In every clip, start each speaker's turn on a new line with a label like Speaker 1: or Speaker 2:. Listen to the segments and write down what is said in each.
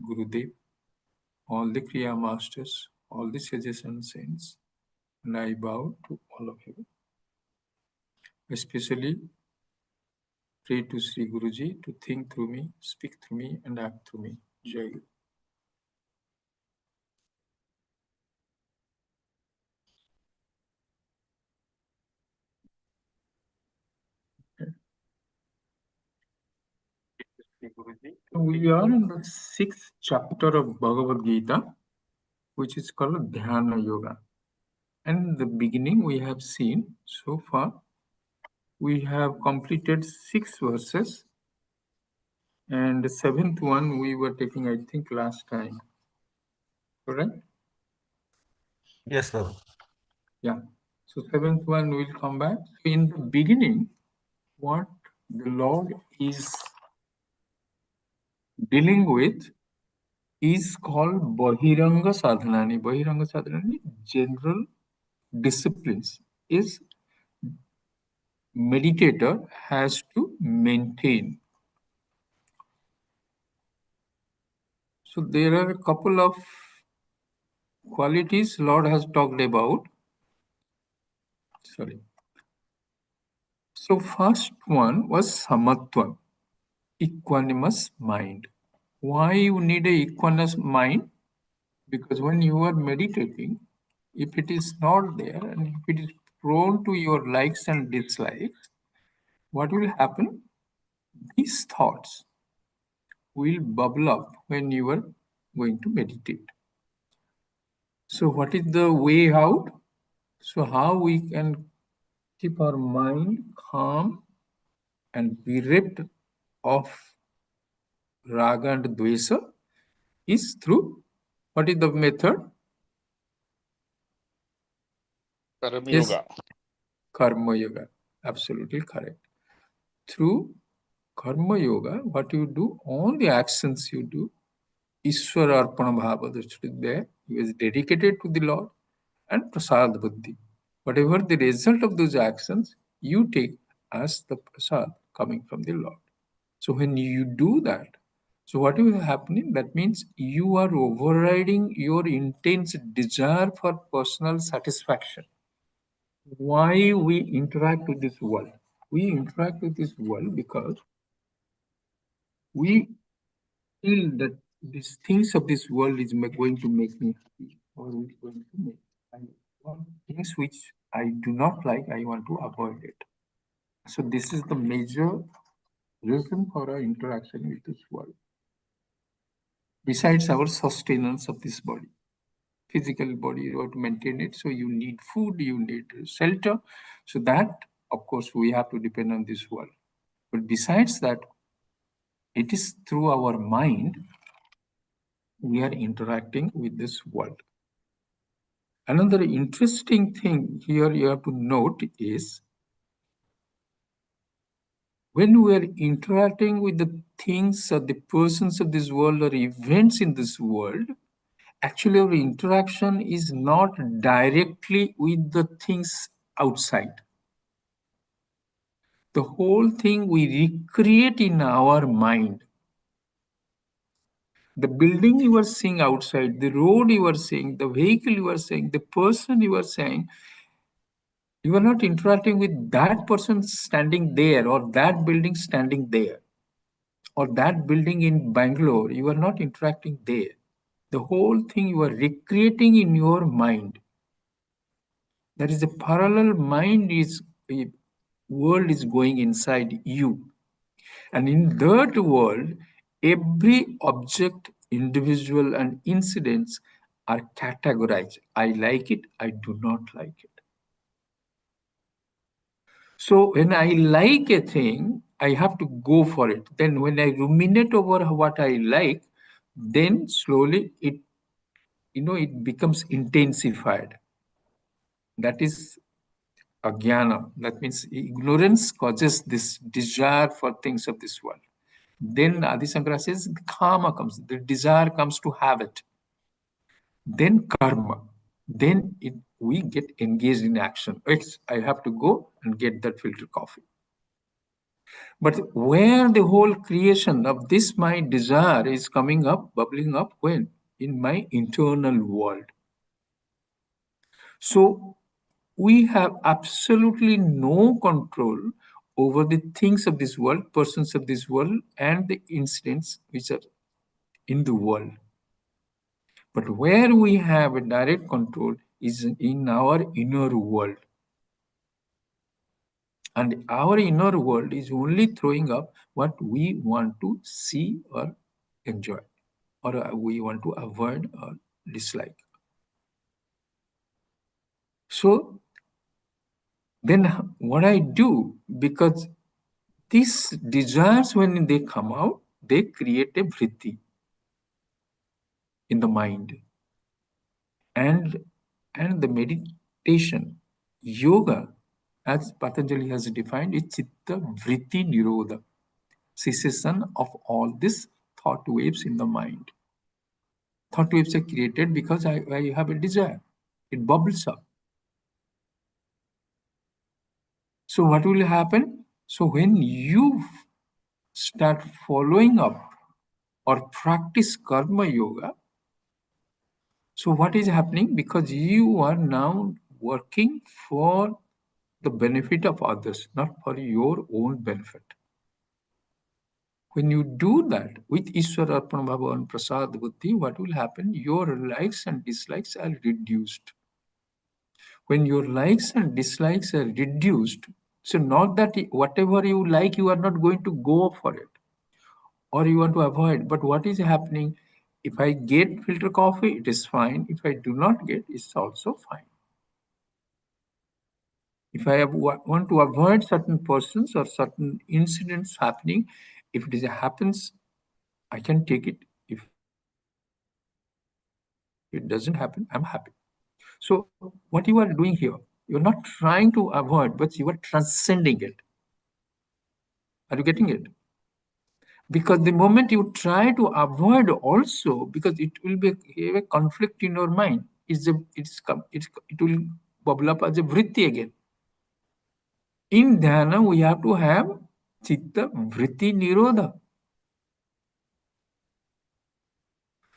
Speaker 1: Gurudev, all the Kriya Masters, all the suggestion saints, and I bow to all of you. Especially pray to Sri Guruji to think through me, speak through me, and act through me. Jai Guru. We are in the 6th chapter of Bhagavad Gita, which is called Dhyana Yoga. And in the beginning, we have seen so far, we have completed 6 verses, and the 7th one we were taking, I think, last time. Correct?
Speaker 2: Yes, Prabhu.
Speaker 1: Yeah. So 7th one will come back. In the beginning, what the Lord is dealing with is called Bahiranga Sadhanani. Bahiranga Sadhanani, general disciplines, is meditator has to maintain. So there are a couple of qualities Lord has talked about. Sorry. So first one was Samatva, equanimous mind. Why you need a equanimous mind? Because when you are meditating, if it is not there and if it is prone to your likes and dislikes, what will happen? These thoughts will bubble up when you are going to meditate. So what is the way out? So how we can keep our mind calm and bereft of raga and dvesa is through, what is the method?
Speaker 3: Karma
Speaker 1: Yes,
Speaker 3: Yoga.
Speaker 1: Karma Yoga. Absolutely correct. Through Karma Yoga, what you do, all the actions you do, Ishwara Arpana Bhava, that is there, he is dedicated to the Lord, and Prasad Buddhi. Whatever the result of those actions, you take as the Prasad coming from the Lord. So when you do that, so what is happening? That means you are overriding your intense desire for personal satisfaction. Why we interact with this world? We interact with this world because we feel that these things of this world is going to make me happy, or is going to make I want things which I do not like, I want to avoid it. So this is the major reason for our interaction with this world. Besides our sustenance of this body, physical body, you have to maintain it. So you need food, you need shelter. So that, of course, we have to depend on this world. But besides that, it is through our mind we are interacting with this world. Another interesting thing here you have to note is when we are interacting with the things or the persons of this world or events in this world, actually our interaction is not directly with the things outside. The whole thing we recreate in our mind. The building you are seeing outside, the road you are seeing, the vehicle you are seeing, the person you are seeing, you are not interacting with that person standing there or that building standing there or that building in Bangalore. You are not interacting there. The whole thing you are recreating in your mind. There is a parallel mind is a world is going inside you. And in that world, every object, individual, and incidents are categorized. I like it, I do not like it. So when I like a thing, I have to go for it. Then when I ruminate over what I like, then slowly it, it becomes intensified. That is ajnana. That means ignorance causes this desire for things of this world. Then Adi Shankara says karma comes, the desire comes to have it. Then karma. Then we get engaged in action. I have to go and get that filter coffee. But where the whole creation of this my desire is coming up, bubbling up, when? In my internal world. So we have absolutely no control over the things of this world, persons of this world, and the incidents which are in the world. But where we have a direct control is in our inner world. And our inner world is only throwing up what we want to see or enjoy, or we want to avoid or dislike. So then what I do, because these desires, when they come out, they create a vritti in the mind. And the meditation, yoga, as Patanjali has defined, is chitta vritti nirodha, cessation of all these thought waves in the mind. Thought waves are created because I have a desire. It bubbles up. So what will happen? So when you start following up or practice karma yoga, so what is happening? Because you are now working for the benefit of others, not for your own benefit. When you do that with Ishwara Arpana Bhava and Prasad Buddhi, what will happen? Your likes and dislikes are reduced. When your likes and dislikes are reduced, so not that whatever you like, you are not going to go for it or you want to avoid. But what is happening? If I get filter coffee, it is fine. If I do not get, it's also fine. If I want to avoid certain persons or certain incidents happening, if it happens, I can take it. If it doesn't happen, I'm happy. So what you are doing here, you're not trying to avoid, but you are transcending it. Are you getting it? Because the moment you try to avoid also, because it will be a conflict in your mind, it will bubble up as a vritti again. In dhyana, we have to have chitta vritti nirodha.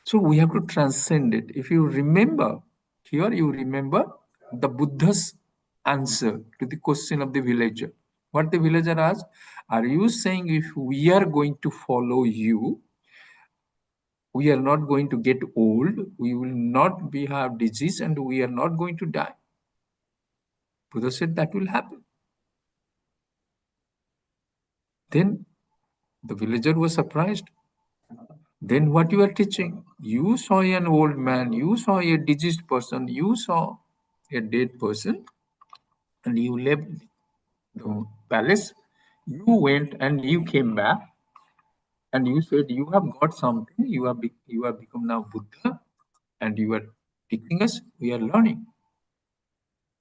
Speaker 1: So we have to transcend it. If you remember, here you remember the Buddha's answer to the question of the villager. What the villager asked, are you saying if we are going to follow you, we are not going to get old, we will not have disease, and we are not going to die? Buddha said that will happen. Then the villager was surprised. Then what you are teaching? You saw an old man, you saw a diseased person, you saw a dead person, and you left the palace. You went and you came back, and you said you have got something. You have become now Buddha, and you are teaching us. We are learning.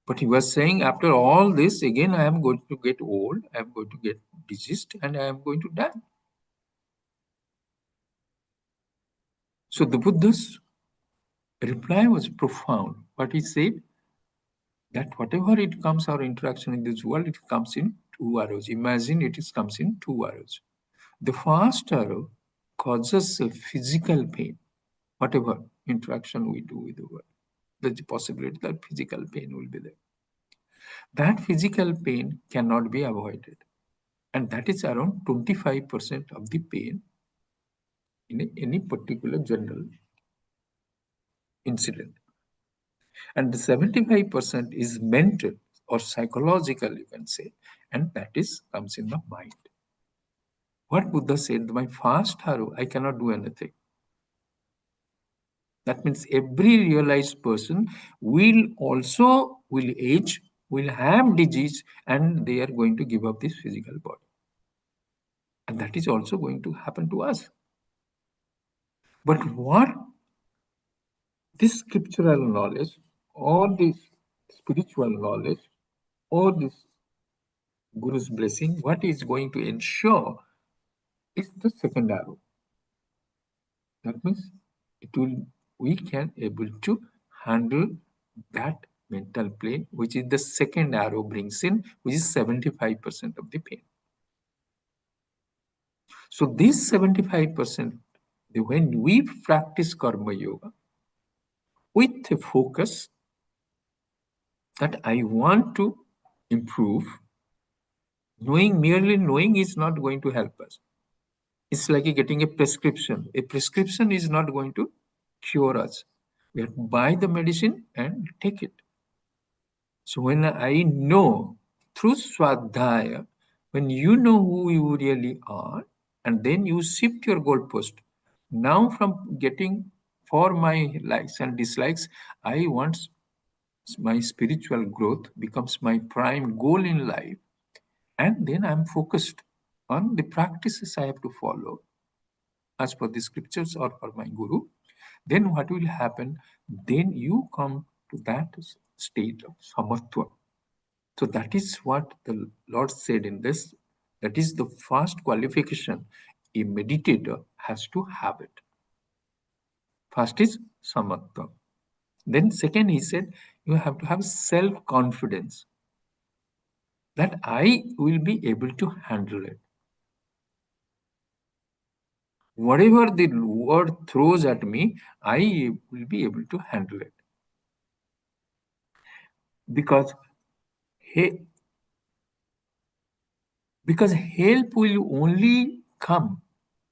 Speaker 1: But he was saying, after all this, again, I am going to get old, I am going to get diseased, and I am going to die. So the Buddha's reply was profound. What he said, that whatever it comes, our interaction in this world, it comes in two arrows. Imagine comes in two arrows. The first arrow causes a physical pain, whatever interaction we do with the world. There's a possibility that physical pain will be there. That physical pain cannot be avoided. And that is around 25% of the pain in any particular general incident. And the 75% is mental or psychological, you can say, and that is comes in the mind. What Buddha said, my first arrow, I cannot do anything. That means every realized person will age, will have disease, and they are going to give up this physical body. And that is also going to happen to us. But what this scriptural knowledge, or this spiritual knowledge, or this Guru's blessing, what is going to ensure is the second arrow. That means we can able to handle that mental plane, which is the second arrow brings in, which is 75% of the pain. So this 75%, when we practice Karma Yoga with a focus that I want to improve, merely knowing is not going to help us. It's like getting a prescription. A prescription is not going to cure us. We have to buy the medicine and take it. So when I know through Swadhyaya, when you know who you really are, and then you shift your goalpost. Now from getting for my likes and dislikes, I want my spiritual growth becomes my prime goal in life. And then I'm focused on the practices I have to follow as per the scriptures or for my guru. Then what will happen? Then you come to that state of samatva. So that is what the Lord said in this. That is the first qualification a meditator has to have it. First is samatva. Then second, he said, you have to have self-confidence that I will be able to handle it. Whatever the word throws at me, I will be able to handle it. Because help will only come,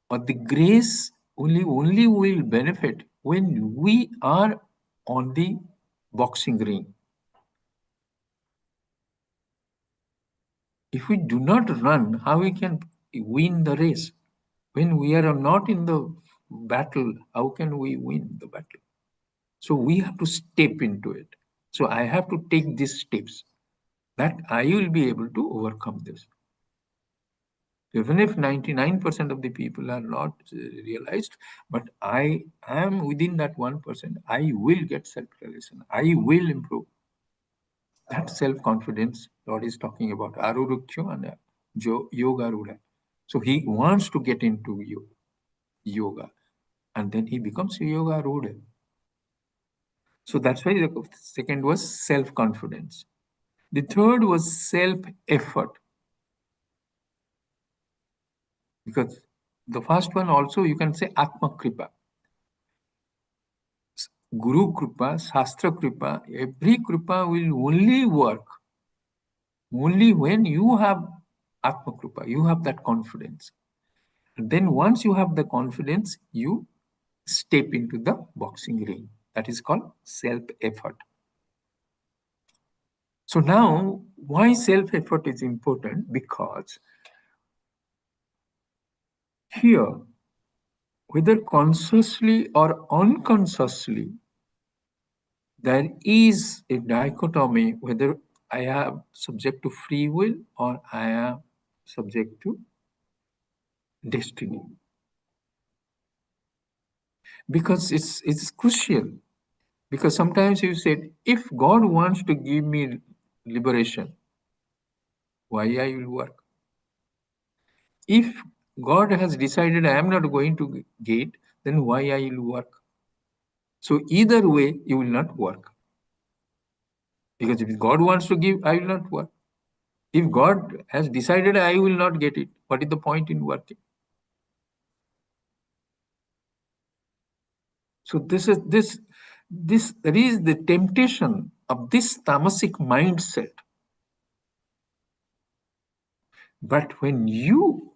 Speaker 1: or the grace only will benefit when we are on the boxing ring. If we do not run, how we can win the race? When we are not in the battle, how can we win the battle? So we have to step into it. So I have to take these steps that I will be able to overcome this. Even if 99% of the people are not realized, but I am within that 1%, I will get self-realization. I will improve. That self-confidence Lord is talking about, Arurukyo and Yoga Rura. So he wants to get into yoga, and then he becomes Yoga Rura. So that's why the second was self-confidence. The third was self-effort. Because the first one also you can say Atma Kripa. Guru Kripa, Shastra Kripa, every Kripa will only work only when you have Atma Kripa, you have that confidence. And then once you have the confidence, you step into the boxing ring. That is called self-effort. So now, why self-effort is important? Because here, whether consciously or unconsciously, there is a dichotomy whether I am subject to free will or I am subject to destiny. Because it's crucial. Because sometimes you said, if God wants to give me liberation, why I will work? If God has decided I am not going to get, then why I will work? So either way, you will not work. Because if God wants to give, I will not work. If God has decided I will not get it, what is the point in working? So there is the temptation of this tamasic mindset. But when you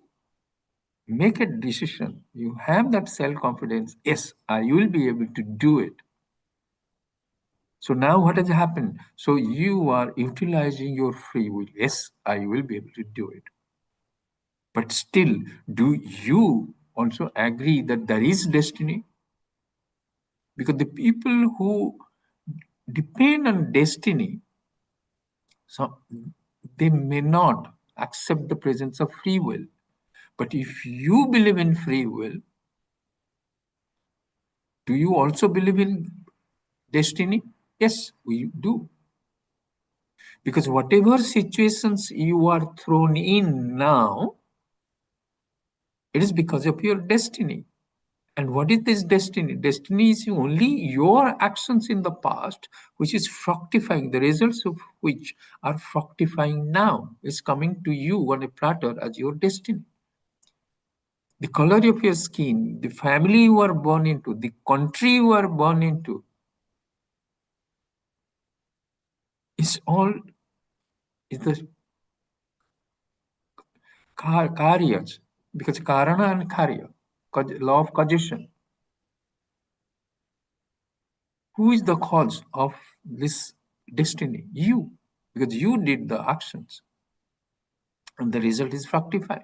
Speaker 1: make a decision, you have that self-confidence, yes, I will be able to do it. So now what has happened? So you are utilizing your free will. Yes, I will be able to do it. But still, do you also agree that there is destiny? Because the people who depend on destiny, so they may not accept the presence of free will. But if you believe in free will, do you also believe in destiny? Yes, we do. Because whatever situations you are thrown in now, it is because of your destiny. And what is this destiny? Destiny is only your actions in the past, which is fructifying, the results of which are fructifying now, is coming to you on a platter as your destiny. the color of your skin, the family you are born into, the country you are born into, is all is the karyas, because karana and karya, law of causation. Who is the cause of this destiny? You, because you did the actions, and the result is fructified.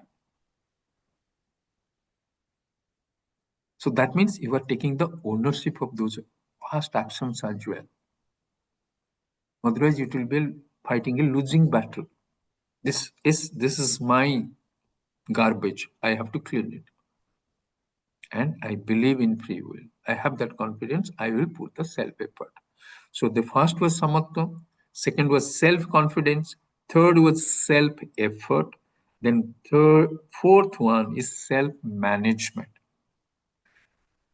Speaker 1: So that means you are taking the ownership of those past actions as well. Otherwise, it will be fighting a losing battle. This is my garbage. I have to clean it. And I believe in free will. I have that confidence. I will put the self-effort. So the first was samatva, second was self-confidence, third was self-effort, then fourth one is self-management.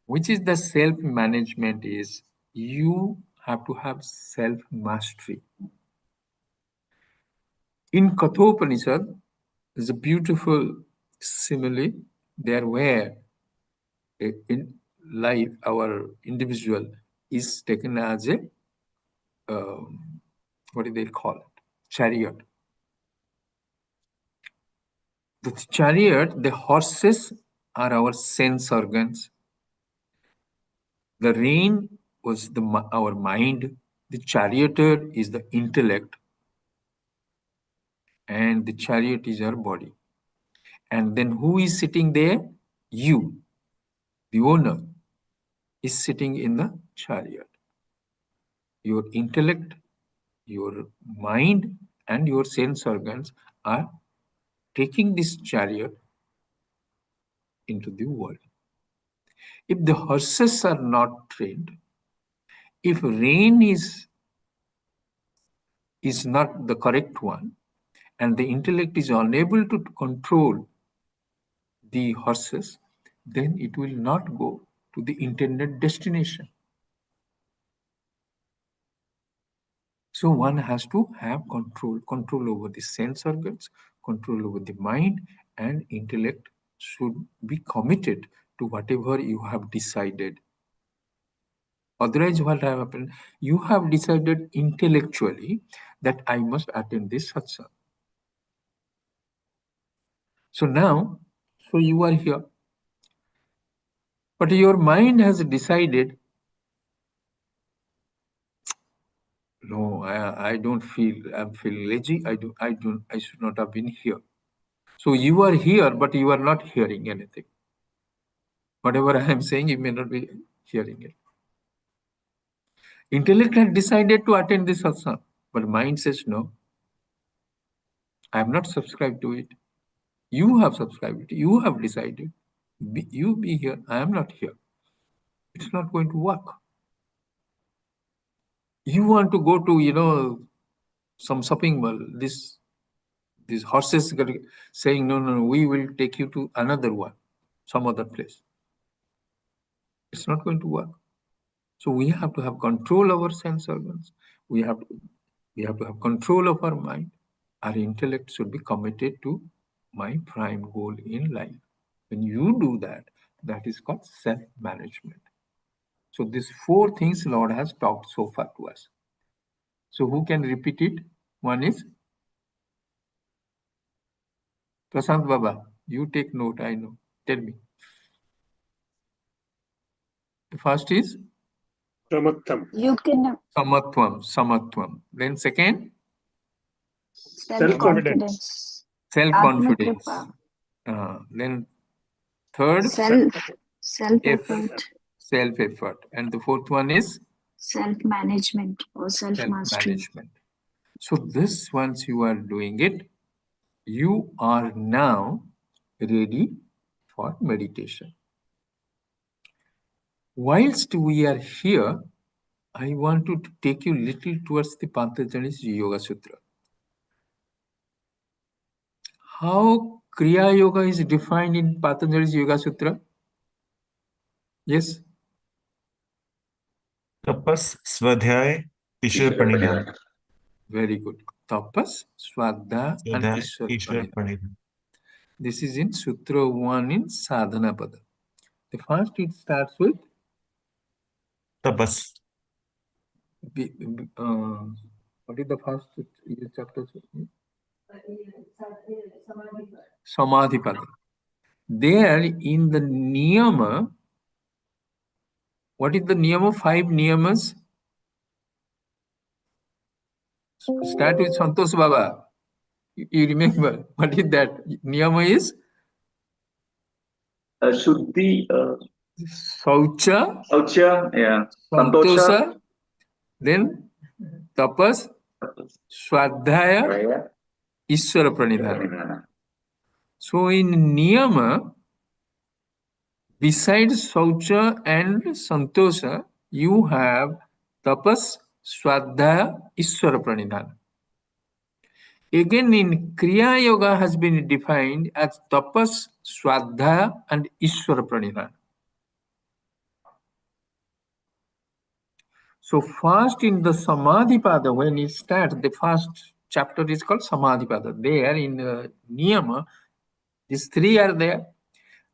Speaker 1: Which is the self-management is you have to have self-mastery. In Kathopanishad, there's a beautiful simile there where in life our individual is taken as a what do they call it? Chariot. The chariot, the horses are our sense organs. The rein was our mind. The charioteer is the intellect. And the chariot is our body. And then who is sitting there? You, the owner, is sitting in the chariot. Your intellect, your mind, and your sense organs are taking this chariot into the world. If the horses are not trained, if rein is not the correct one, and the intellect is unable to control the horses, then it will not go to the intended destination. So one has to have control over the sense organs, control over the mind, and intellect should be committed to whatever you have decided. Otherwise, what have happened? You have decided intellectually that I must attend this satsang. So now, so you are here. But your mind has decided, no, I don't feel, I'm feeling lazy. I should not have been here. So you are here, but you are not hearing anything. Whatever I am saying, you may not be hearing it. Intellect has decided to attend this satsang, but mind says, no, I have not subscribed to it. You have subscribed it. You have decided. You be here. I am not here. It's not going to work. You want to go to, some shopping mall. These horses saying, no, we will take you to another one, some other place. It's not going to work. So we have to have control over sense organs. We have to have control of our mind. Our intellect should be committed to my prime goal in life. When you do that, that is called self-management. So these four things Lord has talked so far to us. So who can repeat it? One is Prasant Baba. You take note, I know. Tell me. The first is
Speaker 4: Samatvam.
Speaker 5: You can
Speaker 1: Samatvam. Then second,
Speaker 5: self-confidence.
Speaker 1: self-confidence.
Speaker 5: Atmakripa.
Speaker 1: Then third,
Speaker 5: Self-effort.
Speaker 1: Self-effort. And the fourth one is
Speaker 5: Self-management or self-mastery.
Speaker 1: self-management. So this, once you are doing it, you are now ready for meditation. Whilst we are here, I want to take you little towards the Patanjali's Yoga Sutra. How Kriya Yoga is defined in Patanjali's Yoga Sutra? Yes?
Speaker 2: Tapas, Swadhyay, Ishwar Pranidhana.
Speaker 1: Very good. Tapas, Swadhyaya, and
Speaker 2: Swadhyay,
Speaker 1: Ishwar
Speaker 2: Ishwar
Speaker 1: Pranidhana.
Speaker 2: Pranidhana.
Speaker 1: This is in Sutra 1 in Sadhana Pada. The first it starts with
Speaker 2: Tapas.
Speaker 1: what is the first chapter? Samadhi Pada. There in the Niyama, what is the Niyama? 5 Niyamas. Start with Santosh Baba. You remember what is that? Niyama is
Speaker 6: Shuddhi,
Speaker 1: Saucha,
Speaker 6: Saucha, yeah, Santosha,
Speaker 1: Santosha, then Tapas, Swadhyaya,
Speaker 6: Raya,
Speaker 1: Ishvara Pranidhana.
Speaker 6: Pranidhana.
Speaker 1: So in Niyama, besides Saucha and Santosha, you have Tapas, Swadhyaya, Ishvara Pranidhana. Again, in Kriya Yoga has been defined as Tapas, Swadhyaya, and Ishvara Pranidhana. So first in the Samadhi Pada, when it starts, the first chapter is called Samadhi Pada. There in the Niyama, these 3 are there.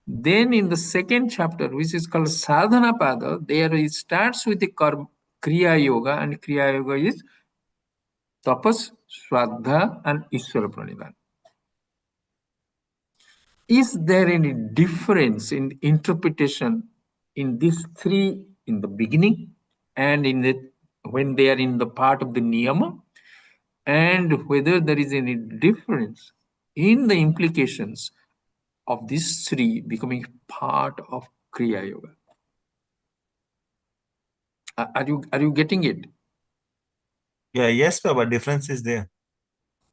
Speaker 1: Then in the second chapter, which is called Sadhana Pada, there it starts with the Kriya Yoga, and Kriya Yoga is Tapas, Shraddha, and Ishvara Pranidhana. Is there any difference in interpretation in these 3 in the beginning and in the when they are in the part of the Niyama, and whether there is any difference in the implications of these 3 becoming part of Kriya Yoga? Are you getting it?
Speaker 2: Yeah, yes, Baba, difference is there.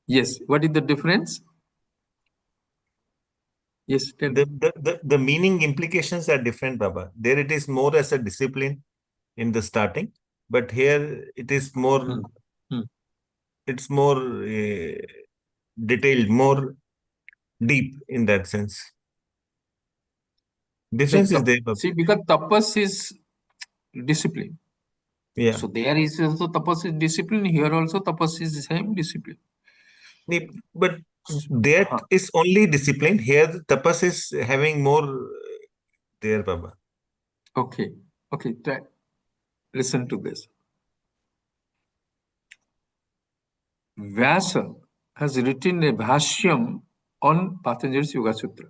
Speaker 1: Yes. What is the difference? Yes, tell me.
Speaker 2: The meaning implications are different, Baba. There it is more as a discipline in the starting, but here it is more, it's more detailed, more deep in that sense. Difference is there, Baba.
Speaker 1: See, because tapas is discipline.
Speaker 2: Yeah.
Speaker 1: So there is also tapas is discipline. Here also tapas is the same discipline.
Speaker 2: But that is only discipline. Here, tapas is having more there, Baba.
Speaker 1: Okay. Okay. Listen to this. Vyasa has written a bhashyam on Patanjali's Yoga Sutra.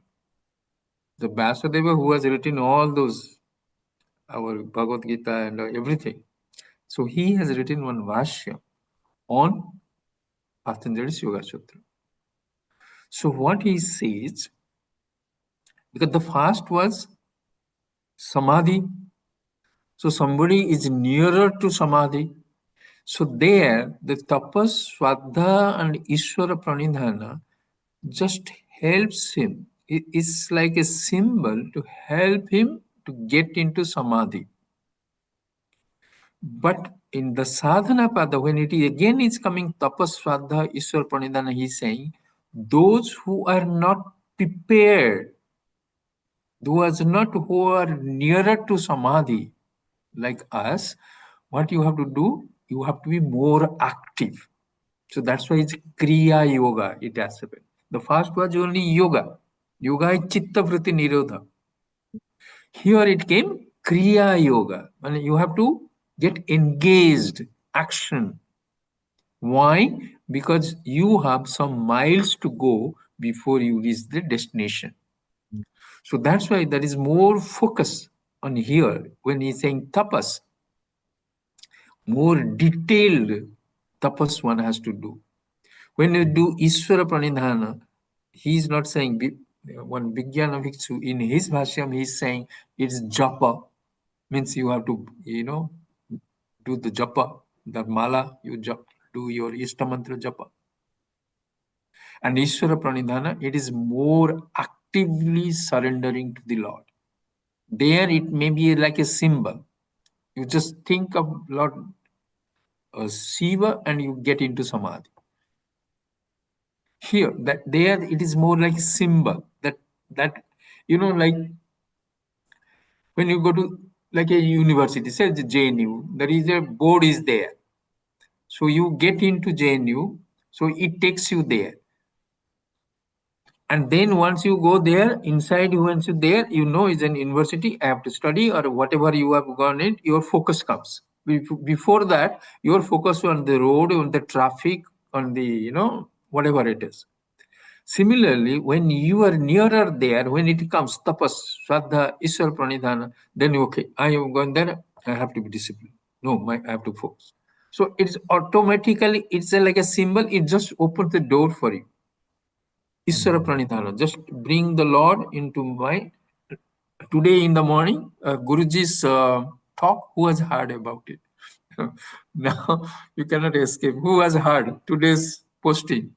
Speaker 1: The Vyasadeva who has written all those, our Bhagavad Gita and everything. So he has written one bhashyam on Patanjali's Yoga Sutra. So what he says, because the first was Samadhi. So somebody is nearer to Samadhi. So there, the tapas, swadha, and Ishvara pranidhana just helps him. It's like a symbol to help him to get into Samadhi. But in the sadhana pada, when it is again is coming tapas, swadha, Ishvara pranidhana, he's saying, those who are not prepared, those not who are nearer to Samadhi, like us, what you have to do, you have to be more active. So that's why it's Kriya Yoga, it has happened. The first was only yoga. Yoga is Chitta Vritti Nirodha. Here it came Kriya Yoga. And you have to get engaged, action. Why? Because you have some miles to go before you reach the destination. So that's why there is more focus on here when he's saying tapas. More detailed tapas one has to do. When you do Ishvara Pranidhana, he is not saying, one Vijnana Bhiksu, in his Bhashyam, he is saying it's japa, means you have to, do the japa, the mala, you do your Ishtamantra japa. And Ishvara Pranidhana, it is more actively surrendering to the Lord. There it may be like a symbol. You just think of Lord Shiva and you get into Samadhi. Here, that there it is more like symbol that like when you go to like a university, say the JNU, there is a board is there. So you get into JNU, so it takes you there. And then once you go there, inside once you're there, you know it's an university, I have to study or whatever you have gone in, your focus comes. Before that, your focus on the road, on the traffic, on the, whatever it is. Similarly, when you are nearer there, when it comes tapas, shraddha, Ishwar pranidhana, then okay, I am going there, I have to be disciplined. No, I have to focus. So it's automatically, it's like a symbol, it just opens the door for you. Ishwara pranidhana, just bring the Lord into my, today in the morning, Guruji's talk, who has heard about it? Now you cannot escape. Who has heard today's posting?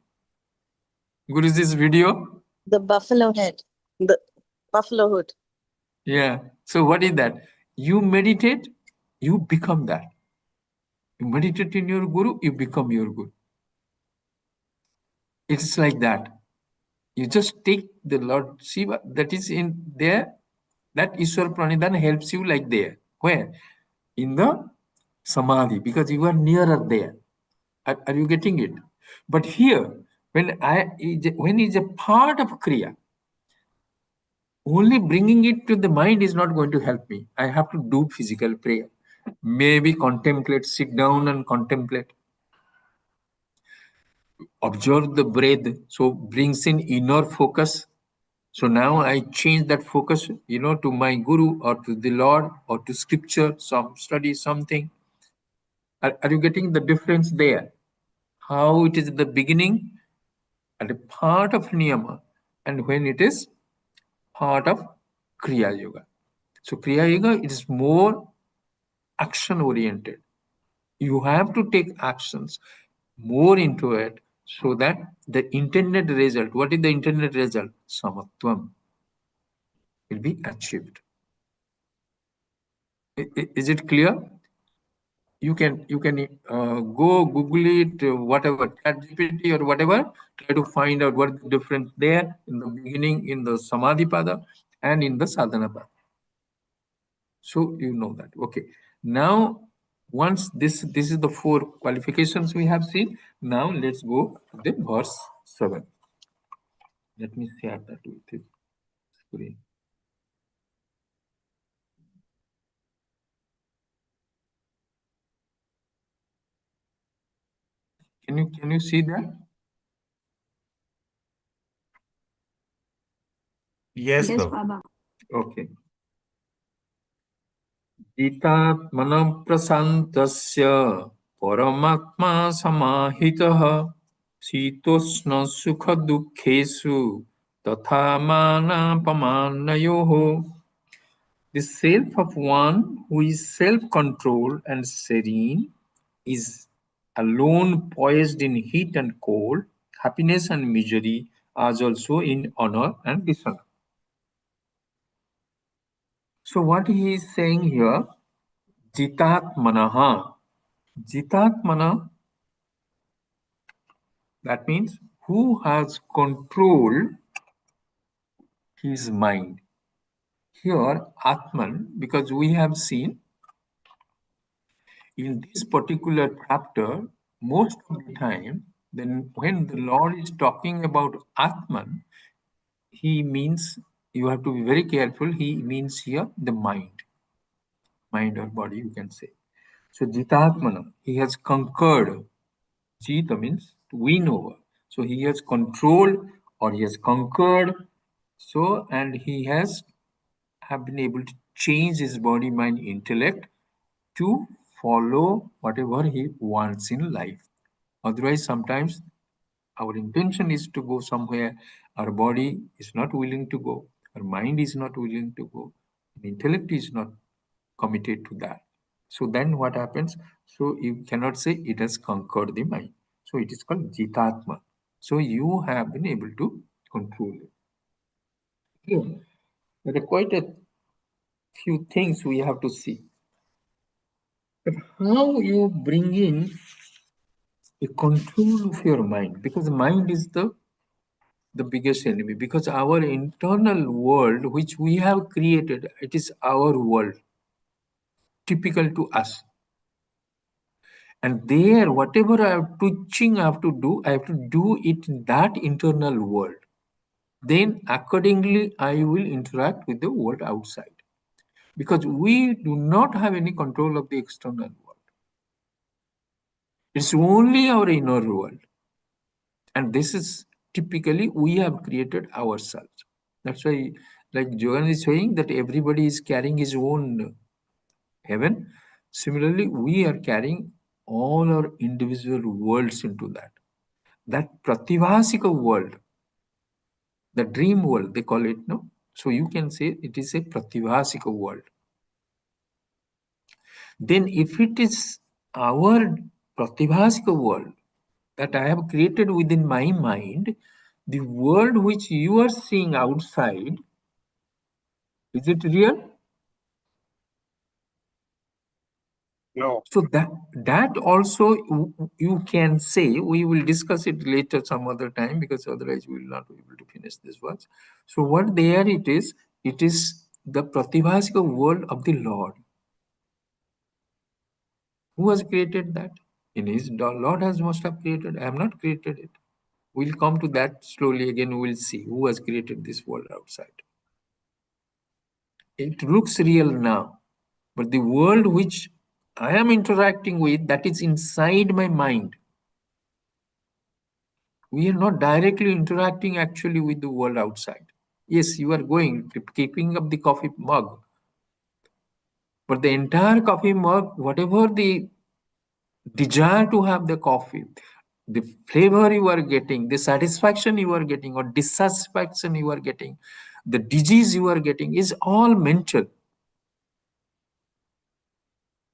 Speaker 1: Guruji's video?
Speaker 7: The buffalo head, the buffalo hood.
Speaker 1: Yeah. So what is that? You meditate, you become that. You meditate in your Guru, you become your Guru. It's like that. You just take the Lord Shiva that is in there, that Ishwar Pranidhana helps you like there. Where? In the Samadhi, because you are nearer there. Are you getting it? But here, when it's a part of Kriya, only bringing it to the mind is not going to help me. I have to do physical prayer. Maybe contemplate, sit down and contemplate. Observe the breath, so brings in inner focus. So now I change that focus, to my Guru or to the Lord or to scripture, some study, something. Are you getting the difference there? How it is the beginning and a part of Niyama, and when it is part of Kriya Yoga. So Kriya Yoga, it is more action oriented. You have to take actions more into it so that the intended result, what is the intended result? Samatvam will be achieved. Is it clear? You can go Google it, whatever, ChatGPT or whatever, try to find out what the difference there in the beginning, in the Samadhi Pada and in the Sadhana Pada. So you know that. Okay. Now, once this is the 4 qualifications we have seen. Now let's go to the verse 7. Let me share that with you. Screen. Can you see that?
Speaker 2: Yes,
Speaker 5: Yes,
Speaker 2: Baba.
Speaker 5: Baba.
Speaker 1: Okay. Jitatmanam prasantasya paramatma samahitah sitosna sukha dukkhesu tatha manapamanayoho. The self of one who is self-controlled and serene is alone poised in heat and cold, happiness and misery, as also in honor and dishonor. So what he is saying here, Jitatmanaha. Jitatmana, that means who has controlled his mind. Here, Atman, because we have seen in this particular chapter, most of the time, then when the Lord is talking about Atman, he means, you have to be very careful, he means here the mind or body, you can say. So Jitatmana, he has conquered. Jita means to win over. So he has controlled or he has conquered. So, and he has have been able to change his body, mind, intellect to follow whatever he wants in life. Otherwise, sometimes our intention is to go somewhere, our body is not willing to go, our mind is not willing to go, intellect is not committed to that. So then what happens? So you cannot say it has conquered the mind. So it is called Jitatma. So you have been able to control it. Here, there are quite a few things we have to see. But how you bring in a control of your mind, because the mind is the biggest enemy, because our internal world which we have created, it is our world, typical to us. And there, whatever I have to do, I have to do it in that internal world. then accordingly I will interact with the world outside. Because we do not have any control of the external world. It's only our inner world. And this is typically we have created ourselves. That's why, like Jogan is saying, that everybody is carrying his own heaven. Similarly, we are carrying all our individual worlds into that. That Pratibhasika world, the dream world, they call it, no? So you can say it is a Pratibhasika world. Then if it is our Pratibhasika world that I have created within my mind, the world which you are seeing outside, is it real?
Speaker 4: No.
Speaker 1: So that also you can say, we will discuss it later some other time, because otherwise we will not be able to finish this words. So what there it is the Pratibhasika world of the Lord. Who has created that? In his Lord has must have created. I have not created it. We'll come to that slowly again. We'll see who has created this world outside. It looks real now, but the world which I am interacting with, that is inside my mind. We are not directly interacting actually with the world outside. Yes, you are going, keeping up the coffee mug, but the entire coffee mug, whatever the desire to have the coffee, the flavor you are getting, the satisfaction you are getting or dissatisfaction you are getting, the disease you are getting is all mental.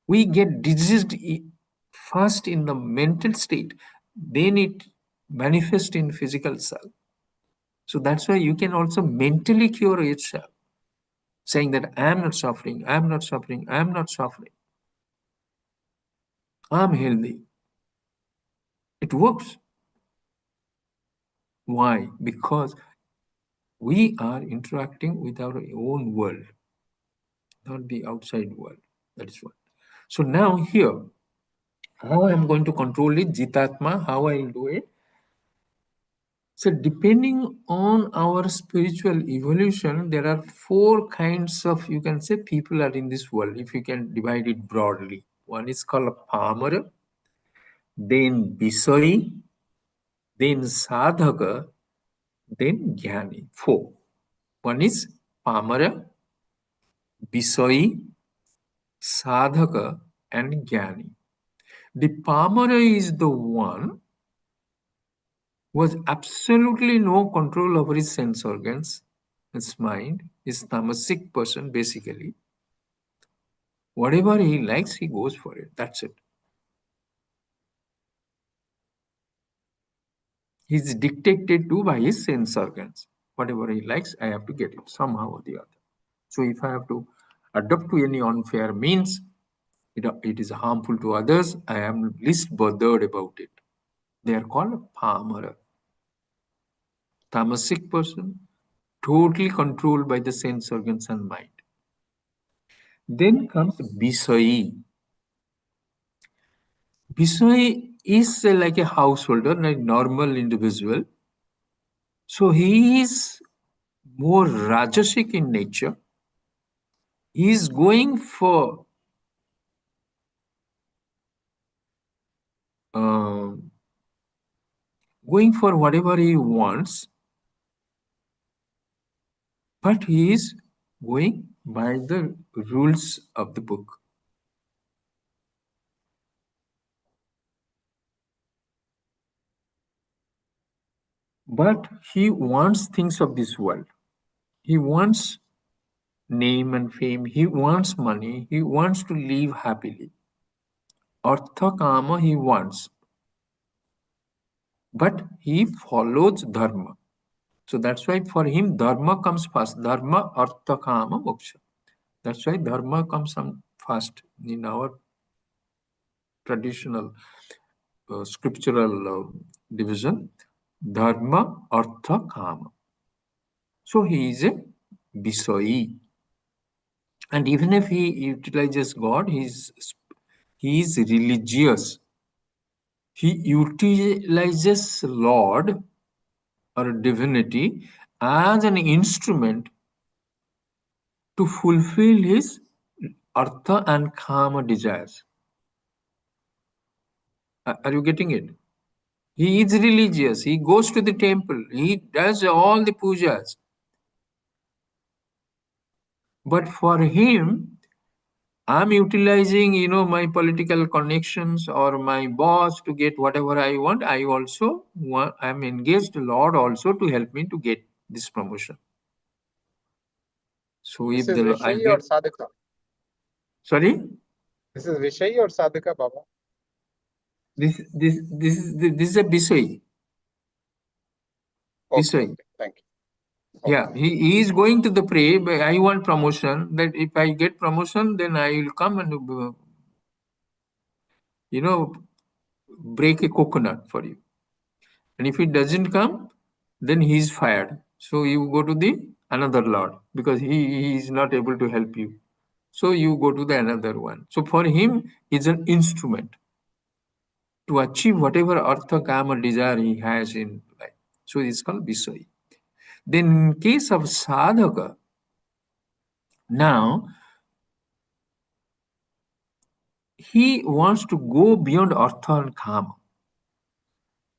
Speaker 1: We get diseased first in the mental state, then it manifests in physical self. So that's why you can also mentally cure yourself, saying that I am not suffering, I am not suffering, I am not suffering. I am healthy. It works. Why? Because we are interacting with our own world, not the outside world. That is what. So now here, how I am going to control it, Jitatma, how I will do it. So depending on our spiritual evolution, there are 4 kinds of, you can say, people are in this world, if you can divide it broadly. One is called Pamara, then Visai, then Sadhaka, then Jnani. 4. One is Pamara, Visai, Sadhaka, and Jnani. The Pamara is the one who has absolutely no control over his sense organs, his mind, is tamasic person basically. Whatever he likes, he goes for it. That's it. He's dictated to by his sense organs. Whatever he likes, I have to get it somehow or the other. So if I have to adopt to any unfair means, it is harmful to others, I am least bothered about it. They are called Pamara. Tamasic person, totally controlled by the sense organs and mind. Then comes Visai. Visai is like a householder, like normal individual. So he is more Rajasic in nature. He is going for whatever he wants, but he is going by the rules of the book. But he wants things of this world. He wants name and fame. He wants money. He wants to live happily. Artha kama he wants. But he follows dharma. So that's why for him dharma comes first. Dharma, artha, kama, moksha. That's why dharma comes first in our traditional scriptural division. Dharma, artha, kama. So he is a Visai. And even if he utilizes God, he is religious. He utilizes Lord or divinity as an instrument to fulfill his artha and kama desires. Are you getting it? He is religious. He goes to the temple. He does all the pujas. But for him, I'm utilizing, my political connections or my boss to get whatever I want. I also want, I'm engaged Lord also to help me to get this promotion. So
Speaker 4: This
Speaker 1: if
Speaker 4: is
Speaker 1: I
Speaker 4: Vishayi or
Speaker 1: get,
Speaker 4: Sadhaka?
Speaker 1: sorry,
Speaker 4: This is Vishayi or Sadhaka, Baba?
Speaker 1: this is a Bisai.
Speaker 4: Okay,
Speaker 1: Bisai.
Speaker 4: okay, thank you.
Speaker 1: Yeah, he is going to the pray, but I want promotion. That if I get promotion, then I will come and, break a coconut for you. And if it doesn't come, then he is fired. So you go to the another Lord because he is not able to help you. So you go to the another one. So for him, it's an instrument to achieve whatever artha, kama, desire he has in life. So it's called Visai. Then in case of sadhaka, now he wants to go beyond artha and kama.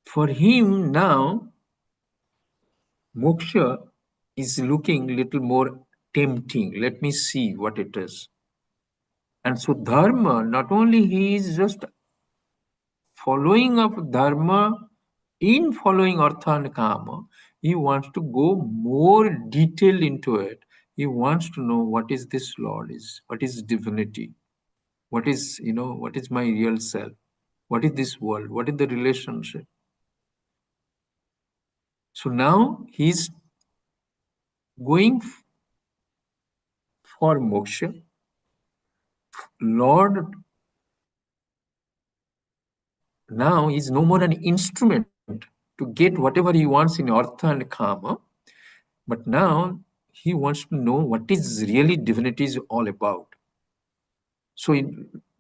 Speaker 1: For him now, moksha is looking little more tempting. Let me see what it is. And so dharma, not only he is just following up dharma, in following artha and kama, he wants to go more detailed into it. He wants to know what is this Lord is, what is divinity, what is, what is my real self, what is this world, what is the relationship. So now he's going for moksha. Lord now is no more an instrument to get whatever he wants in artha and kama, but now he wants to know what is really divinity is all about. So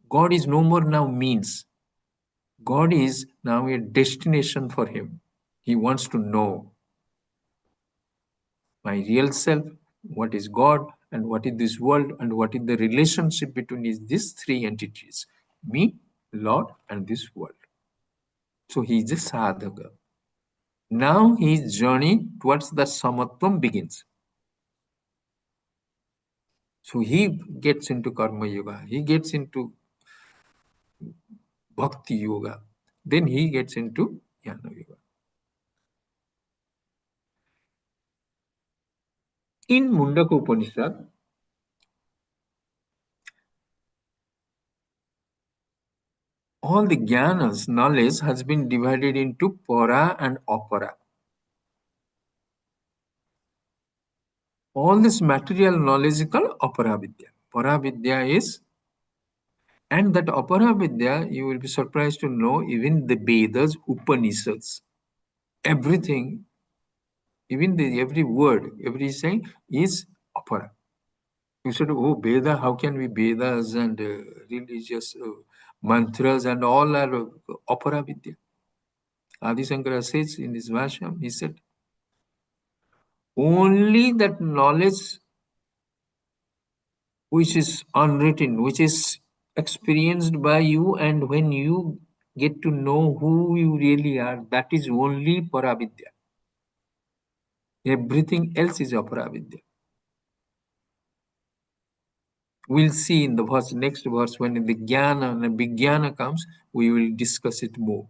Speaker 1: God is no more now means. God is now a destination for him. He wants to know my real self, what is God, and what is this world, and what is the relationship between these three entities, me, Lord, and this world. So he is a sadhaka. Now his journey towards the samatvam begins. So he gets into karma yoga, he gets into bhakti yoga, then he gets into jnana yoga. In Mundaka Upanishad, all the jnanas, knowledge, has been divided into para and apara. All this material knowledge is called apara vidya. Para vidya is, and that apara vidya, you will be surprised to know, even the Vedas, Upanishads, everything, even every word, every saying is apara. You said, oh, Veda, how can we Vedas and religious mantras and all are apara vidya? Adi Shankara says in his Vasham, he said, only that knowledge which is unwritten, which is experienced by you, and when you get to know who you really are, that is only Paravidya. Everything else is Aparavidya. We'll see in the next verse, when the Jnana and the Vijnana comes, we will discuss it more.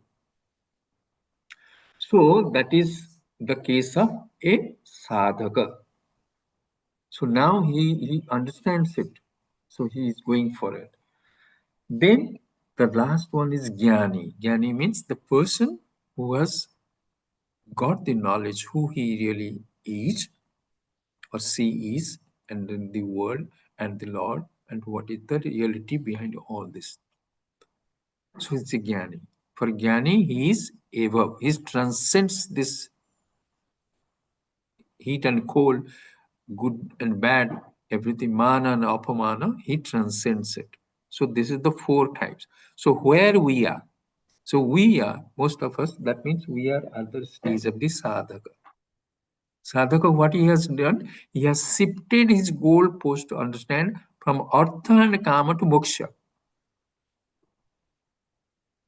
Speaker 1: So that is the case of a sadhaka. So now he understands it. So he is going for it. Then the last one is Jnani. Jnani means the person who has got the knowledge who he really is or she is, and then the world and the Lord, and what is the reality behind all this. So it's a Jnani. For Jnani, he is above. He transcends this heat and cold, good and bad, everything, mana and apamana, he transcends it. So this is the four types. So where we are, so we are, most of us, that means we are at the stage of the sadhaka. Sadhaka, what he has done, he has shifted his goal post to understand from artha and kama to moksha.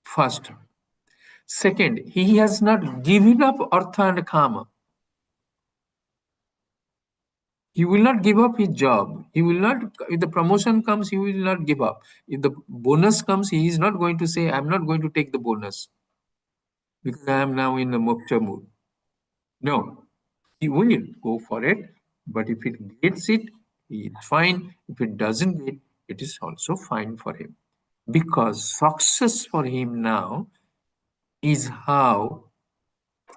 Speaker 1: First. Second, he has not given up artha and kama. He will not give up his job. He will not, if the promotion comes, he will not give up. If the bonus comes, he is not going to say, I'm not going to take the bonus because I am now in the moksha mood. No, he will go for it, but if it gets it, it's fine. If it doesn't get, it is also fine for him. Because success for him now is how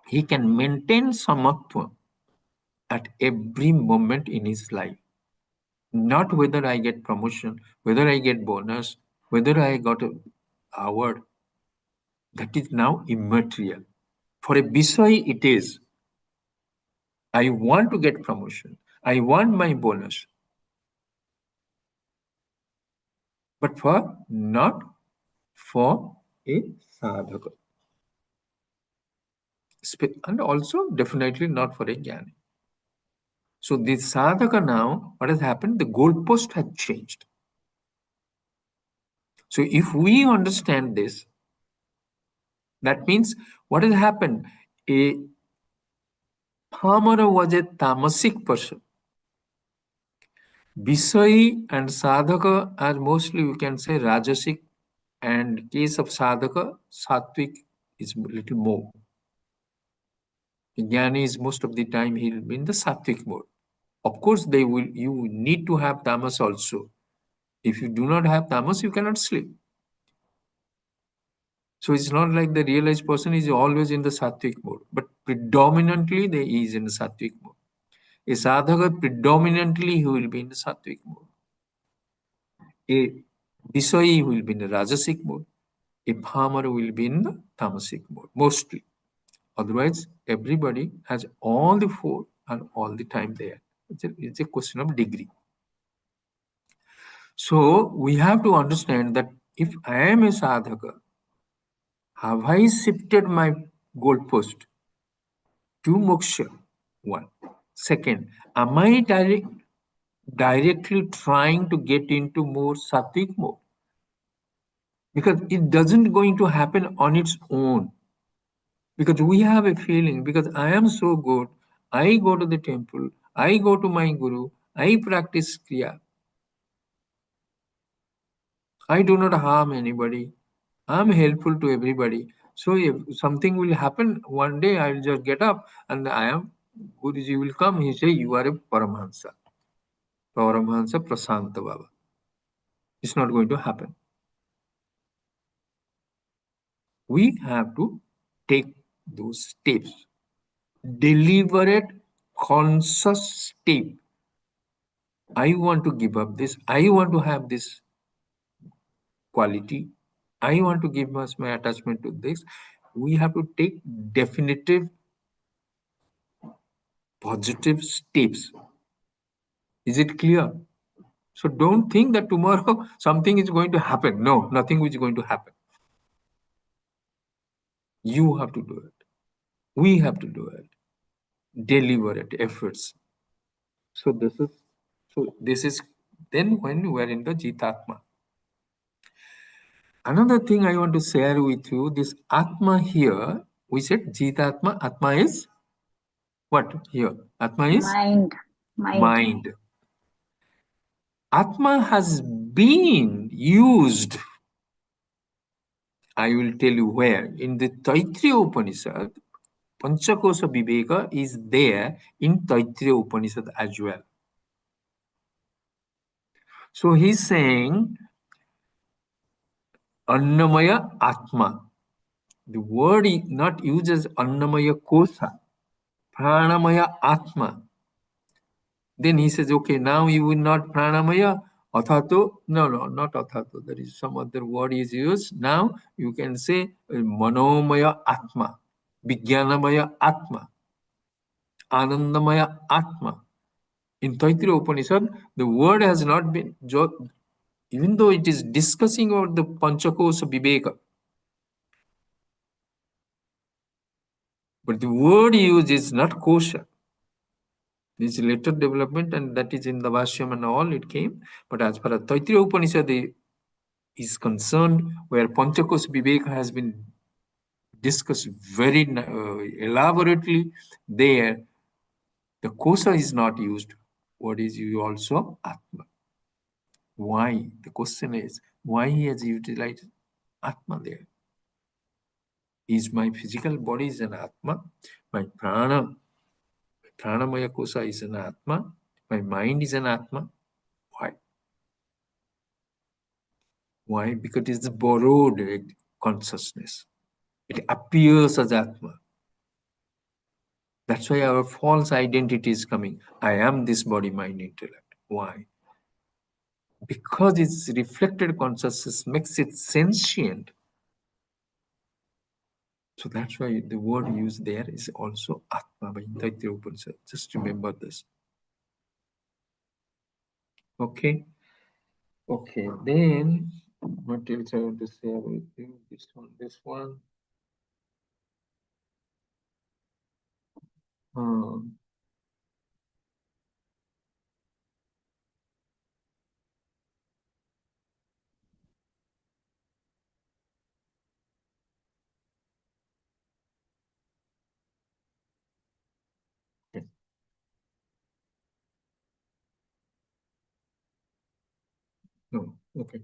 Speaker 1: he can maintain samatva at every moment in his life. Not whether I get promotion, whether I get bonus, whether I got an award. That is now immaterial. For a Biswai, it is. I want to get promotion. I want my bonus. But for not for a sadhaka. And also definitely not for a jnani. So this sadhaka now, what has happened? The goalpost has changed. So if we understand this, that means what has happened? A Phamara was a tamasic person. Visai and sadhaka are mostly, we can say, rajasic, and case of sadhaka, sattvic is a little more. Jnani is most of the time he'll be in the sattvic mode. Of course, you need to have tamas also. If you do not have tamas, you cannot sleep. So it's not like the realized person is always in the sattvic mode, but predominantly he is in the sattvic mode. A sadhaka, predominantly he will be in the sattvic mode. A Visai will be in the rajasic mode. A Bhamara will be in the tamasic mode, mostly. Otherwise, everybody has all the four and all the time there. It's a question of degree. So we have to understand that if I am a sadhaka, have I shifted my goalpost to moksha? One. Second, am I directly trying to get into more sattvic mode? Because it doesn't going to happen on its own. Because we have a feeling, because I am so good, I go to the temple, I go to my guru, I practice kriya. I do not harm anybody. I'm helpful to everybody. So if something will happen, one day I'll just get up and Guruji will come, he say, you are a Paramahansa. Paramahansa Prasanta Baba. It's not going to happen. We have to take those steps. Deliberate, conscious step. I want to give up this. I want to have this quality. I want to give my attachment to this. We have to take definitive, positive steps. Is it clear? So don't think that tomorrow something is going to happen. No, nothing is going to happen. You have to do it. We have to do it. Deliberate efforts. So this is then when we are in the Jitatma. Another thing I want to share with you, this Atma here, we said Jitatma, Atma is what here? Atma is? Mind. Atma has been used, I will tell you where, in the Taittiriya Upanishad, Panchakosa Viveka is there in Taittiriya Upanishad as well. So he's saying, Annamaya Atma. The word is not used as Annamaya Kosa, Pranamaya Atma. Then he says, okay, now you will not Pranamaya, Athato. No, not Athato. There is some other word is used. Now you can say Manomaya Atma, Vijnanamaya Atma, Anandamaya Atma. In Taittiriya Upanishad, the word has not been, even though it is discussing about the Panchakosa Viveka, but the word used is not kosha. This is later development, and that is in the Bhashyam and all it came. But as far as Taittiriya Upanishad is concerned, where Panchakos Viveka has been discussed very elaborately, there the kosa is not used. What is used also? Atma. Why? The question is, why he has utilized Atma there? Is my physical body is an Atma? My pranamaya kosa is an Atma? My mind is an Atma? Why? Why? Because it's borrowed consciousness. It appears as Atma. That's why our false identity is coming. I am this body, mind, intellect. Why? Because its reflected consciousness makes it sentient. So that's why the word used there is also Atma by Taittiriya Upanishad. Just remember this. Okay. Okay. Then what else I want to say about you? This one. This one. Okay. No. Okay.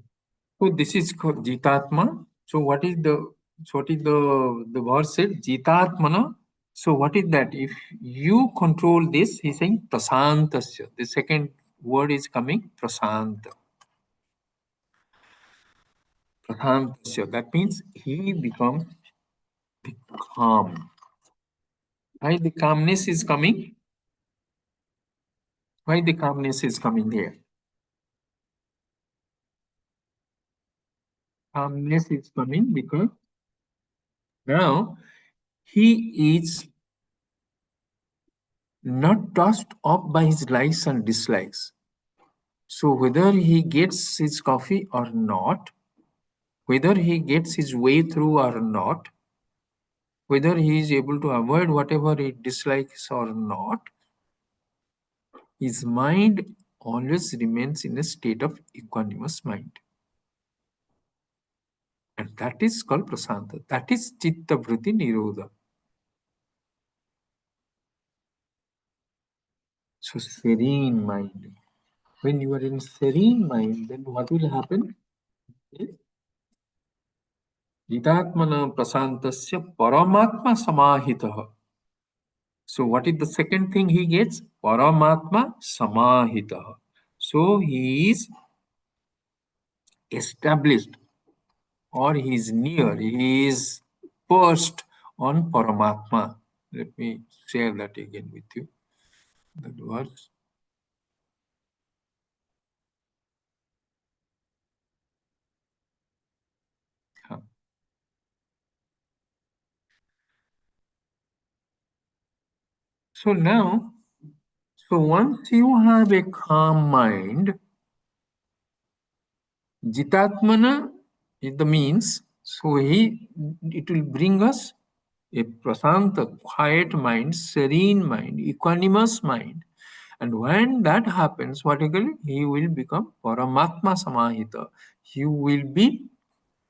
Speaker 1: So this is called Jitatma. So what is the verse said? Jitatmana. So what is that? If you control this, he's saying prasantasya. The second word is coming prasanta. Prasantasya. That means he becomes calm. Why the calmness is coming? Why the calmness is coming there? Calmness is coming because now he is not tossed up by his likes and dislikes. So whether he gets his coffee or not, whether he gets his way through or not, whether he is able to avoid whatever he dislikes or not, his mind always remains in a state of equanimous mind. And that is called prasanta. That is chitta vritti nirodha. So serene mind. When you are in serene mind, then what will happen? Jitatmana prasantasya paramatma samahitaha. So what is the second thing he gets? Paramatma samahitaha. So he is established, or he is near, he is perched on Paramatma. Let me share that again with you. That verse. So now, so once you have a calm mind, Jitatmana is the means, so it will bring us a prasanta, quiet mind, serene mind, equanimous mind. And when that happens, particularly, he will become Paramatma Samahita. He will be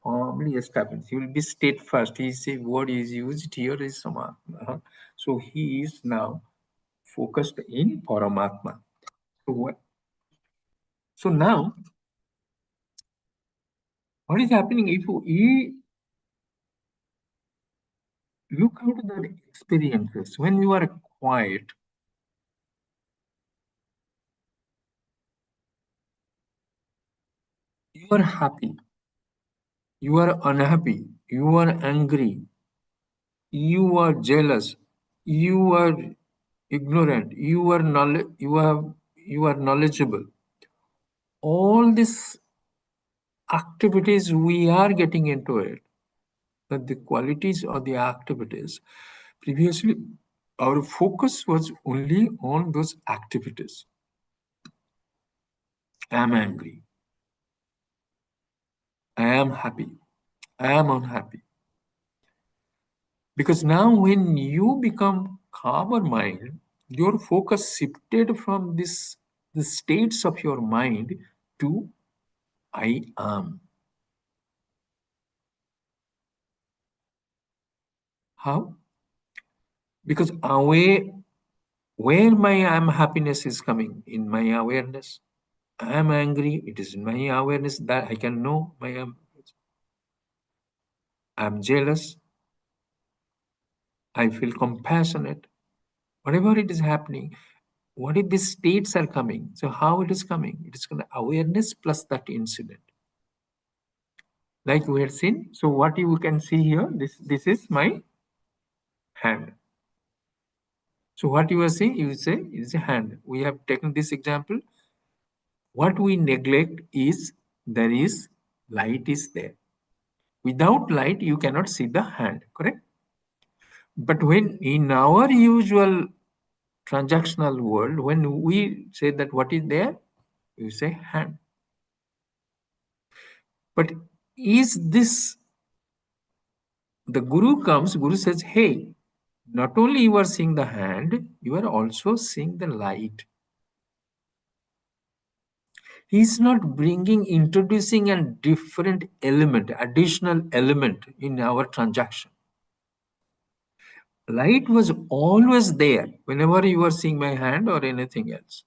Speaker 1: firmly established. He will be steadfast. He say word is used here is Samatma. So he is now focused in Paramatma. So now, what is happening if we look at the experiences when you are quiet? You are happy, you are unhappy, you are angry, you are jealous, you are ignorant, you are knowledgeable. All these activities we are getting into it, but the qualities or the activities. Previously, our focus was only on those activities. I am angry. I am happy. I am unhappy. Because now when you become calmer mind, your focus shifted from the states of your mind to I am. How? Because where my happiness is coming in my awareness. I am angry, it is in my awareness that I can know my I'm jealous, I feel compassionate. Whatever it is happening, what if these states are coming? So how it is coming? It is called awareness plus that incident. Like we had seen. So what you can see here, this is my hand. So what you are seeing, you say it is a hand. We have taken this example. What we neglect is there is light is there. Without light, you cannot see the hand, correct? But when in our usual transactional world, when we say that what is there, you say hand. But is this, the Guru comes, Guru says, hey, not only you are seeing the hand, you are also seeing the light. He is not introducing a different element, additional element in our transaction. Light was always there whenever you are seeing my hand or anything else.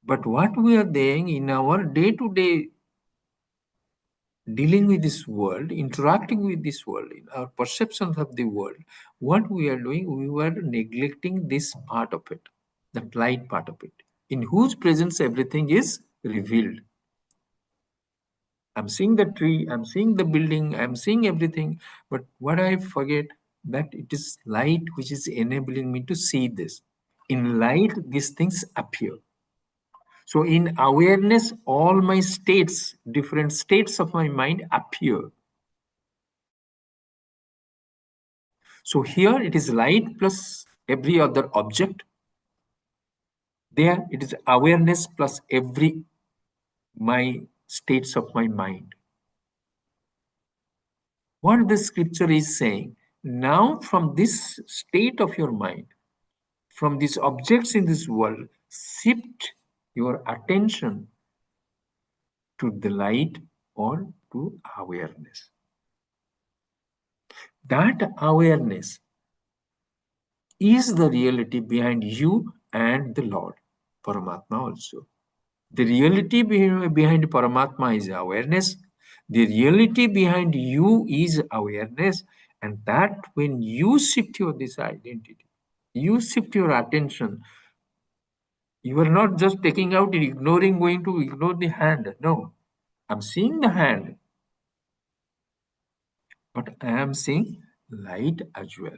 Speaker 1: But what we are doing in our day-to-day dealing with this world, interacting with this world, in our perceptions of the world, what we are doing, we were neglecting this part of it, that light part of it, in whose presence everything is revealed. I'm seeing the tree, I'm seeing the building, I'm seeing everything, but what I forget, that it is light which is enabling me to see this. In light, these things appear. So in awareness, all my states, different states of my mind appear. So here it is light plus every other object. There it is awareness plus my states of my mind. What the scripture is saying, now from this state of your mind, from these objects in this world, shift your attention to the light or to awareness. That awareness is the reality behind you and the Lord, Paramatma also. The reality behind Paramatma is awareness. The reality behind you is awareness. And that when you shift this identity, you shift your attention, you are not just taking out and ignoring, going to ignore the hand. No, I'm seeing the hand, but I am seeing light as well.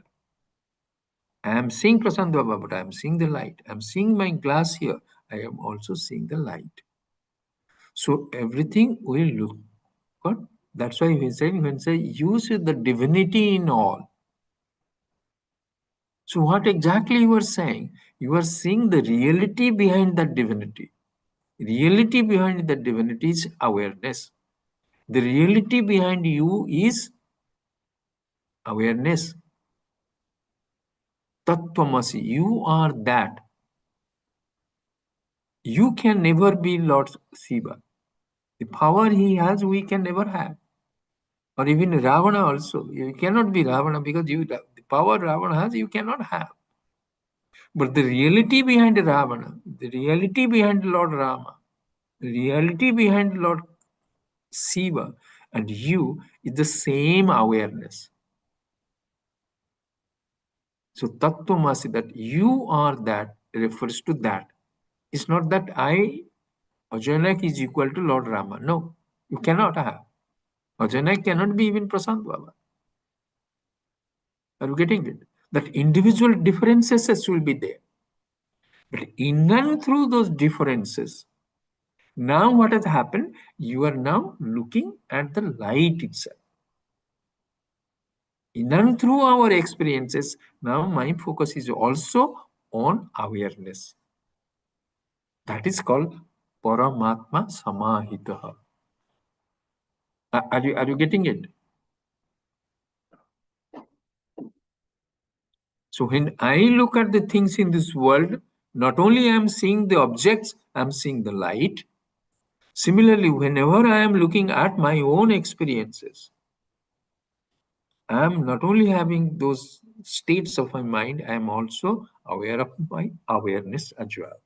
Speaker 1: I am seeing Prasant Baba, but I am seeing the light. I am seeing my glass here. I am also seeing the light. So everything will look good. That's why he said, when say use the divinity in all. So what exactly you are saying? You are seeing the reality behind that divinity. Reality behind the divinity is awareness. The reality behind you is awareness. Tattvamasi, you are that. You can never be Lord Shiva. The power he has, we can never have. Or even Ravana also. You cannot be Ravana because the power Ravana has, you cannot have. But the reality behind Ravana, the reality behind Lord Rama, the reality behind Lord Shiva and you is the same awareness. So Tattvamasi, that you are that, refers to that. It's not that Ajanak is equal to Lord Rama. No, you cannot have. Ajanak cannot be even Prasant Baba. Are you getting it? That individual differences will be there. But in and through those differences, now what has happened? You are now looking at the light itself. In and through our experiences, now my focus is also on awareness. That is called Paramatma Samahitaha. Are you getting it? So when I look at the things in this world, not only I am seeing the objects, I am seeing the light. Similarly, whenever I am looking at my own experiences, I am not only having those states of my mind, I am also aware of my awareness as well.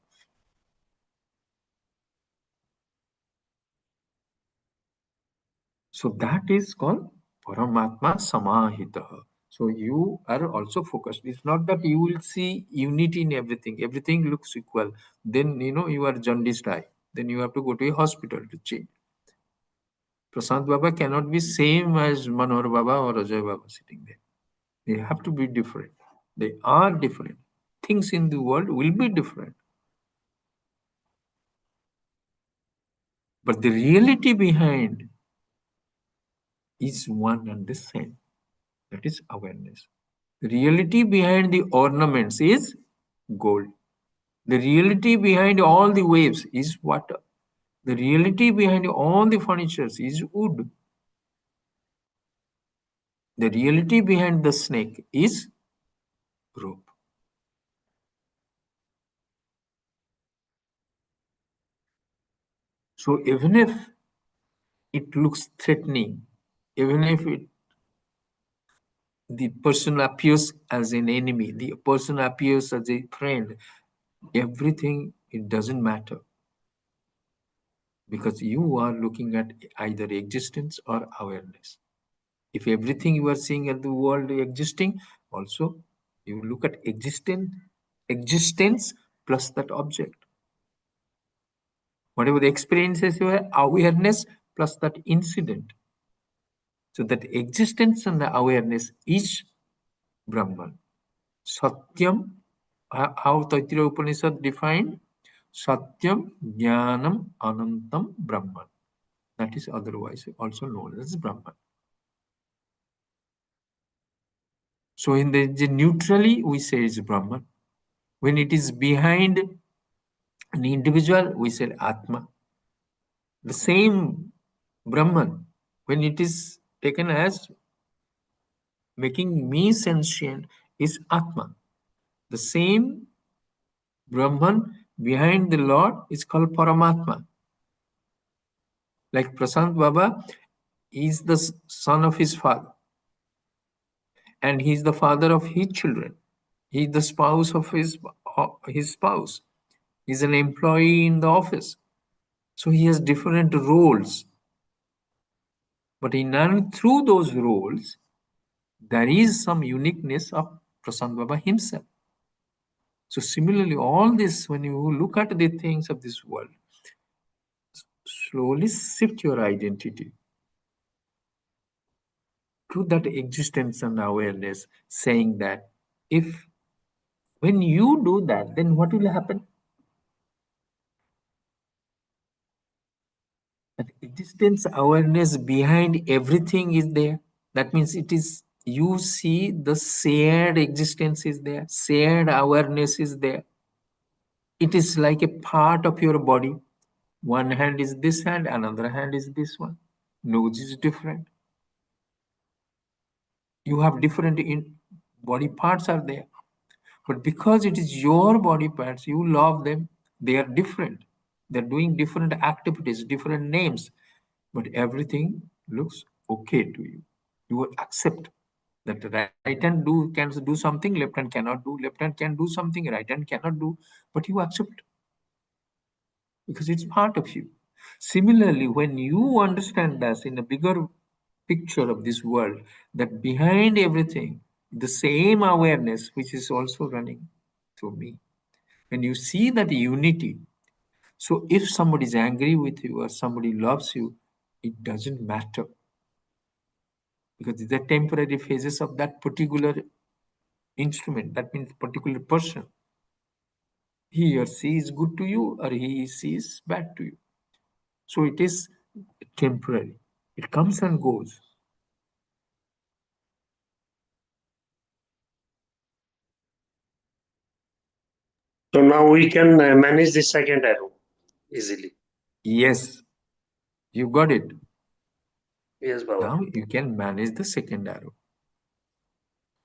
Speaker 1: So that is called Paramatma Samahitaha. So you are also focused. It's not that you will see unity in everything. Everything looks equal. Then, you are jaundiced eye. Then you have to go to a hospital to change. Prasad Baba cannot be same as Manohar Baba or Ajay Baba sitting there. They have to be different. They are different. Things in the world will be different. But the reality behind is one and the same. That is awareness. The reality behind the ornaments is gold. The reality behind all the waves is water. The reality behind all the furnitures is wood. The reality behind the snake is rope. So even if it looks threatening, even if the person appears as an enemy, the person appears as a friend, everything, it doesn't matter. Because you are looking at either existence or awareness. If everything you are seeing at the world existing, also you look at existence plus that object. Whatever the experiences you have, awareness plus that incident. So that existence and the awareness is Brahman. Satyam, how Taittiriya Upanishad defined? Satyam, Jnanam, Anantam, Brahman. That is otherwise also known as Brahman. So in the neutrally, we say it's Brahman. When it is behind an individual, we say Atma. The same Brahman, when it is taken as making me sentient, is Atma. The same Brahman behind the Lord is called Paramatma. Like Prasant Baba is the son of his father. And he is the father of his children. He is the spouse of his spouse. He is an employee in the office. So he has different roles. But in and through those roles, there is some uniqueness of Prasad Baba himself. So similarly, all this, when you look at the things of this world, slowly shift your identity to that existence and awareness, saying that if when you do that, then what will happen? That existence awareness behind everything is there. That means it is, you see the shared existence is there, shared awareness is there. It is like a part of your body. One hand is this hand, another hand is this one. Nose is different. You have different body parts are there. But because it is your body parts, you love them. They are different. They're doing different activities, different names. But everything looks okay to you. You will accept that the right hand can do something, left hand cannot do, left hand can do something, right hand cannot do, but you accept because it's part of you. Similarly, when you understand this in a bigger picture of this world, that behind everything, the same awareness which is also running through me, when you see that unity, so if somebody is angry with you or somebody loves you, it doesn't matter. Because these are temporary phases of that particular instrument, that means particular person. He or she is good to you or he or she is bad to you. So it is temporary. It comes and goes.
Speaker 8: So now we can manage the second arrow easily.
Speaker 1: Yes, you got it.
Speaker 8: Yes, Baba.
Speaker 1: Now you can manage the second arrow.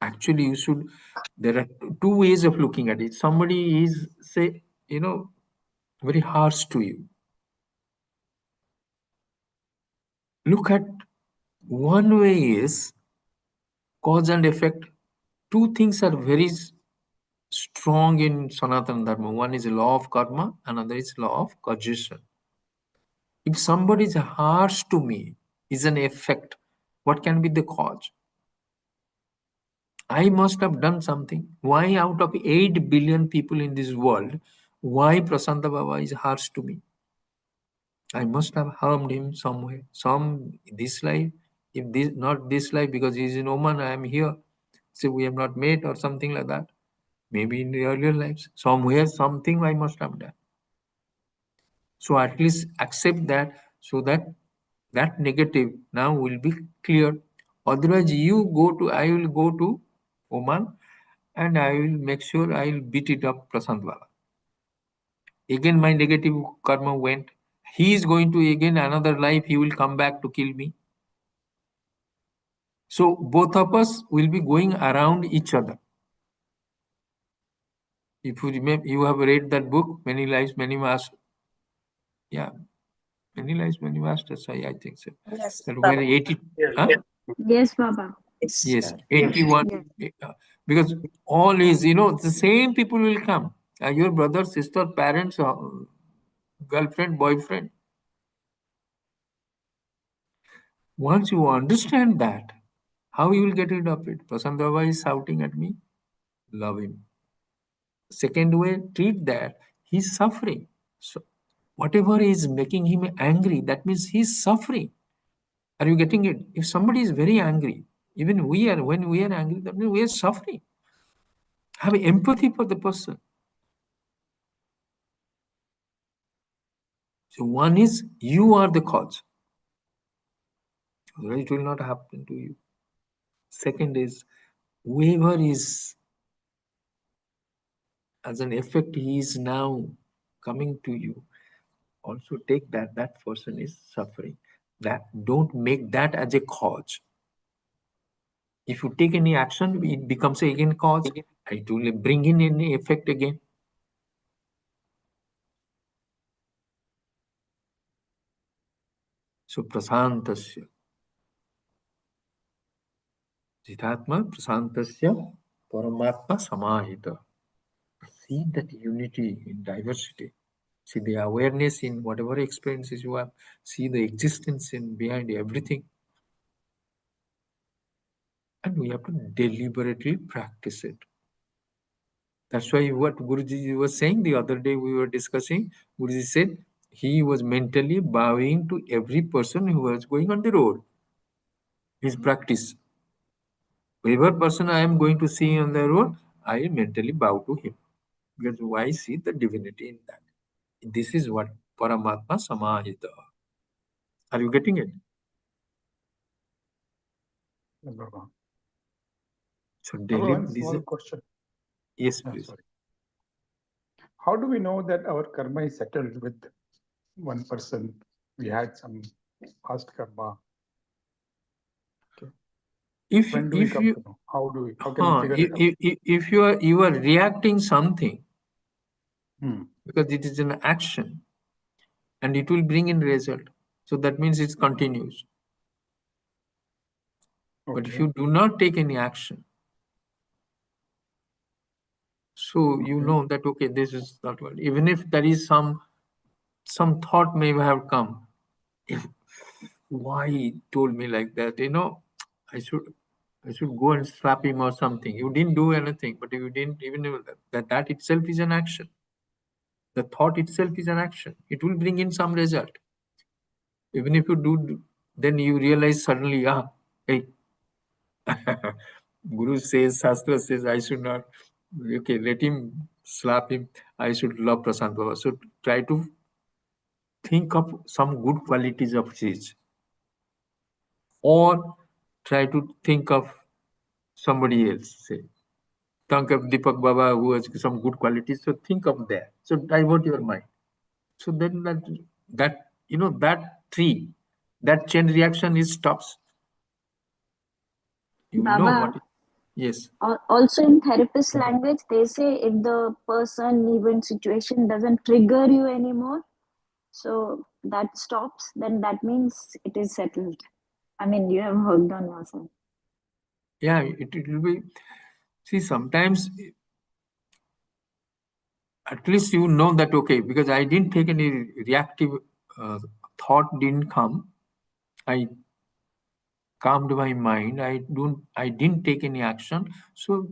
Speaker 1: Actually, you should, there are two ways of looking at it. Somebody is, say, very harsh to you. Look at, one way is cause and effect. Two things are very strong in Sanatana Dharma. One is law of karma, another is law of causation. If somebody is harsh to me, is an effect. What can be the cause? I must have done something. Why out of 8 billion people in this world, why Prasanta Baba is harsh to me? I must have harmed him somewhere. This life, if this not this life, because he is in Oman, I am here. So we have not met or something like that. Maybe in the earlier lives, somewhere something I must have done. So at least accept that, so that that negative now will be clear. Otherwise, I will go to Oman and I will make sure I will beat it up Prasant Baba. Again, my negative karma went. He is going to again another life, he will come back to kill me. So both of us will be going around each other. If you remember, you have read that book, Many Lives, Many Masters. Yeah, Many Lives, Many Masters, I think so.
Speaker 7: Yes,
Speaker 1: That where
Speaker 7: Baba.
Speaker 1: 80,
Speaker 8: Yeah.
Speaker 1: huh?
Speaker 5: Yes, Baba.
Speaker 1: Yes, 81. Because all is, the same people will come. Your brother, sister, parents, girlfriend, boyfriend. Once you understand that, how you will get rid of it? Prasant Baba is shouting at me, love him. Second way, treat that he's suffering. So whatever is making him angry, that means he's suffering. Are you getting it? If somebody is very angry, even when we are angry, that means we are suffering. Have empathy for the person. So one is, you are the cause. Otherwise it will not happen to you. Second is, whoever is as an effect, he is now coming to you. Also take that person is suffering. That don't make that as a cause. If you take any action, it becomes again cause. It will bring in any effect again. So prasantasya. Jitatma prasantasya paramatma samahita. See that unity in diversity. See the awareness in whatever experiences you have. See the existence in behind everything. And we have to deliberately practice it. That's why what Guruji was saying the other day, we were discussing, Guruji said he was mentally bowing to every person who was going on the road. His practice. Whoever person I am going to see on the road, I mentally bow to him. Because I see the divinity in that. This is what Paramatma Samahita. Are you getting it?
Speaker 4: Yes, Baba.
Speaker 1: So
Speaker 4: Baba,
Speaker 1: daily,
Speaker 4: one small question.
Speaker 1: yes,
Speaker 4: Yeah,
Speaker 1: please.
Speaker 4: sorry. How do we know that our karma is settled with one person? We had some past karma. When do we come to know? How can we figure it out?
Speaker 1: If you are reacting something,
Speaker 4: Hmm.
Speaker 1: because it is an action, and it will bring in result. So that means it continues. But if
Speaker 4: Okay.
Speaker 1: you do not take any action, so you know that okay, this is not what. Even if there is some thought may have come, if why he told me like that, I should go and slap him or something. You didn't do anything, but you didn't even know that itself is an action. The thought itself is an action. It will bring in some result. Even if you do, then you realize suddenly, hey, Guru says, Shastra says, I should not. Okay, let him slap him. I should love Prasant Baba. So try to think of some good qualities of his, or try to think of somebody else. Say, think of Deepak Baba who has some good qualities. So think of that. So divert your mind. So then that tree, that chain reaction is stops. You will know
Speaker 5: Baba,
Speaker 1: what. Yes.
Speaker 5: Also in therapist language, they say if the person, event, situation doesn't trigger you anymore, so that stops, then that means it is settled. I mean, you have worked on yourself.
Speaker 1: Yeah, it will be. See, sometimes at least you know that, okay, because I didn't take any reactive thought, didn't come. I calmed my mind. I didn't take any action. So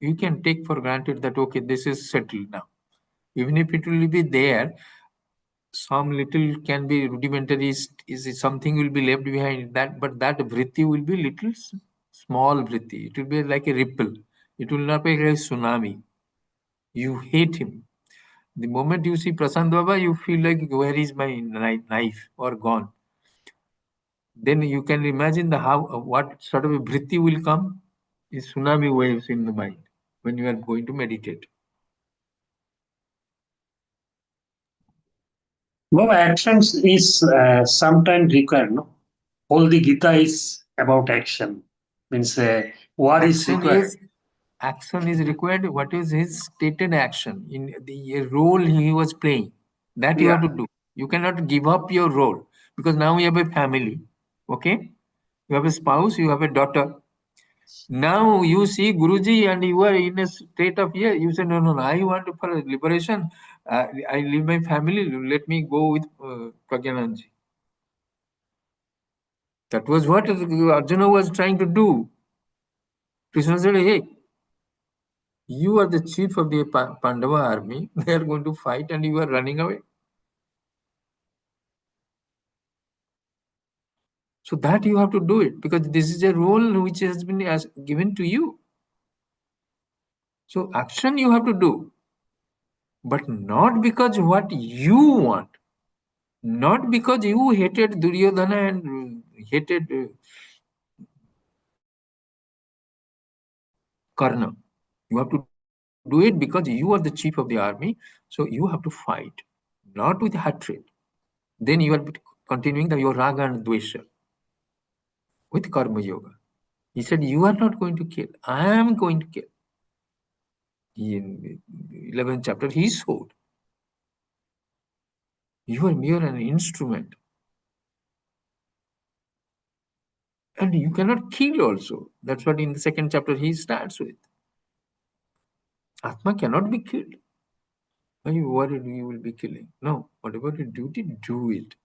Speaker 1: you can take for granted that, okay, this is settled now. Even if it will be there, some little can be rudimentary, is something will be left behind that, but that vritti will be little small vritti. It will be like a ripple. It will not be like a tsunami. You hate him. The moment you see Prasant Baba, you feel like, where is my knife or gone? Then you can imagine what sort of a vritti will come. Is tsunami waves in the mind when you are going to meditate.
Speaker 8: Well, actions is sometimes required. No, all the Gita is about action. Means what is required.
Speaker 1: Action is required. What is his stated action in the role he was playing? That you have to do. You cannot give up your role because now you have a family. Okay, you have a spouse, you have a daughter. Now you see Guruji and you are in a state of fear. You say, no, no, no, I want for liberation. I leave my family. Let me go with Pragyananji. That was what Arjuna was trying to do. Krishna said, hey, you are the chief of the Pandava army. They are going to fight and you are running away. So that you have to do it because this is a role which has been given to you. So action you have to do, but not because what you want, not because you hated Duryodhana and hated Karna. You have to do it because you are the chief of the army. So you have to fight, not with hatred. Then you are continuing your raga and dvesha with karma yoga. He said, you are not going to kill. I am going to kill. In 11th chapter, he showed. You are mere an instrument. And you cannot kill also. That's what in the 2nd chapter he starts with. Atma cannot be killed. Why you worried you will be killing? No, whatever you duty, do it.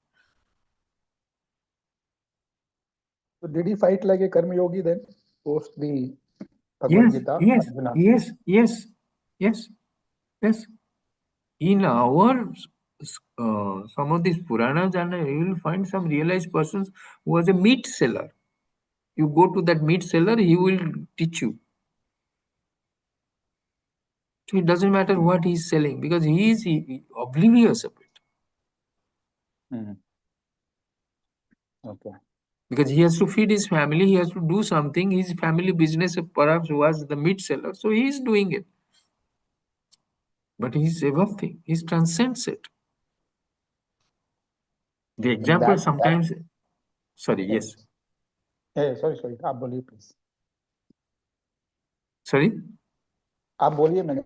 Speaker 4: So did he fight like a karma yogi then, post the Bhagavad Gita? Arjuna?
Speaker 1: Yes. In our some of these Puranas, and you will find some realized persons who was a meat seller. You go to that meat seller, he will teach you. So it doesn't matter what he's selling because he is oblivious of it.
Speaker 4: Okay.
Speaker 1: Because he has to feed his family, he has to do something. His family business perhaps was the meat seller, so he is doing it. But he's above thing. He transcends it. The example sometimes. Sorry. Yes.
Speaker 4: Sorry. आप बोलिए please.
Speaker 1: Sorry.
Speaker 4: आप बोलिए मैंने.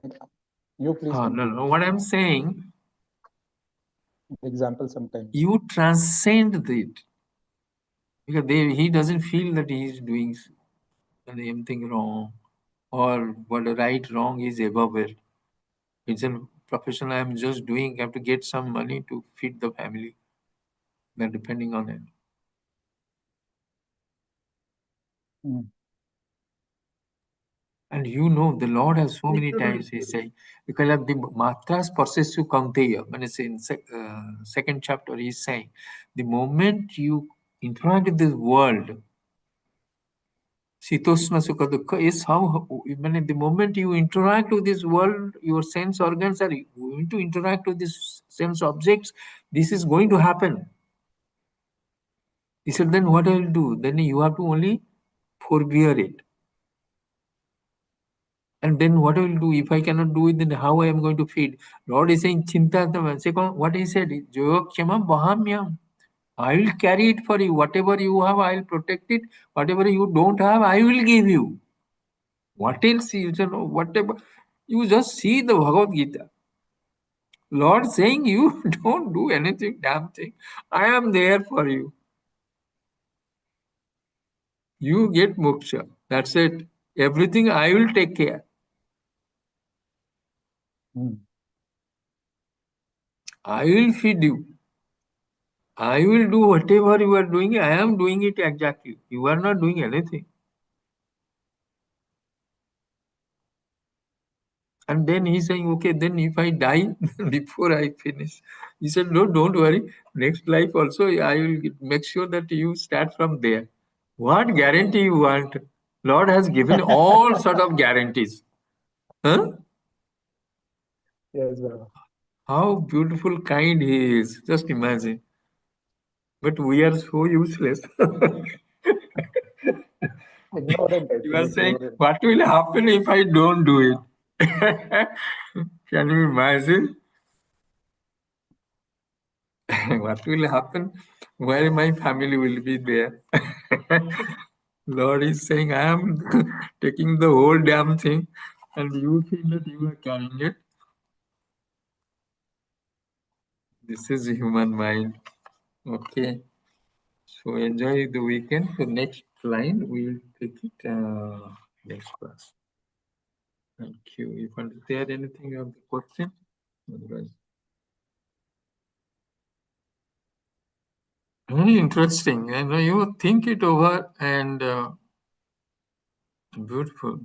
Speaker 4: You please.
Speaker 1: No. What I'm saying.
Speaker 4: Example sometimes.
Speaker 1: You transcend it. Because he doesn't feel that he is doing anything wrong, or what right, wrong is above it. It's a profession I'm just doing. I have to get some money to feed the family. They're depending on it. And you know, the Lord has so many times He saying, because of the matras possessu kaunteya, when it's in 2nd chapter, He's saying, the moment you interact with this world, Sitosna Sukha Dukkha is how, when the moment you interact with this world, your sense organs are going to interact with these sense objects. This is going to happen. He said, then what I will do? Then you have to only forbear it. And then what I will do? If I cannot do it, then how I am going to feed? Lord is saying, Chinta, second, what he said, Joyokhyama Bahamyam. I will carry it for you. Whatever you have, I will protect it. Whatever you don't have, I will give you. What else you know? Whatever. You just see the Bhagavad Gita. Lord saying you don't do anything, damn thing. I am there for you. You get moksha. That's it. Everything I will take care. I will feed you. I will do whatever you are doing. I am doing it exactly. You are not doing anything. And then he's saying, okay, then if I die before I finish, he said, no, don't worry. Next life also, I will make sure that you start from there. What guarantee you want? Lord has given all sort of guarantees. Huh?
Speaker 4: Yes, Baba.
Speaker 1: How beautiful, kind he is. Just imagine. But we are so useless.
Speaker 4: Ignorant, I
Speaker 1: You
Speaker 4: think,
Speaker 1: are saying,
Speaker 4: ignorant.
Speaker 1: what will happen if I don't do it? Can you imagine? What will happen? Where my family will be there? Lord is saying, I am taking the whole damn thing, and you feel that you are carrying it. This is human mind. Okay. So enjoy the weekend. So next line, we will take it next class. Thank you. If you add anything of the question, otherwise. Very interesting. And you think it over and beautiful.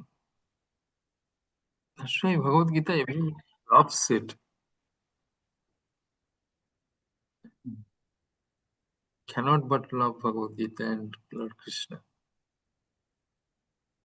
Speaker 1: That's why Bhagavad Gita, everyone loves it. Cannot but love Bhagavad Gita and Lord Krishna.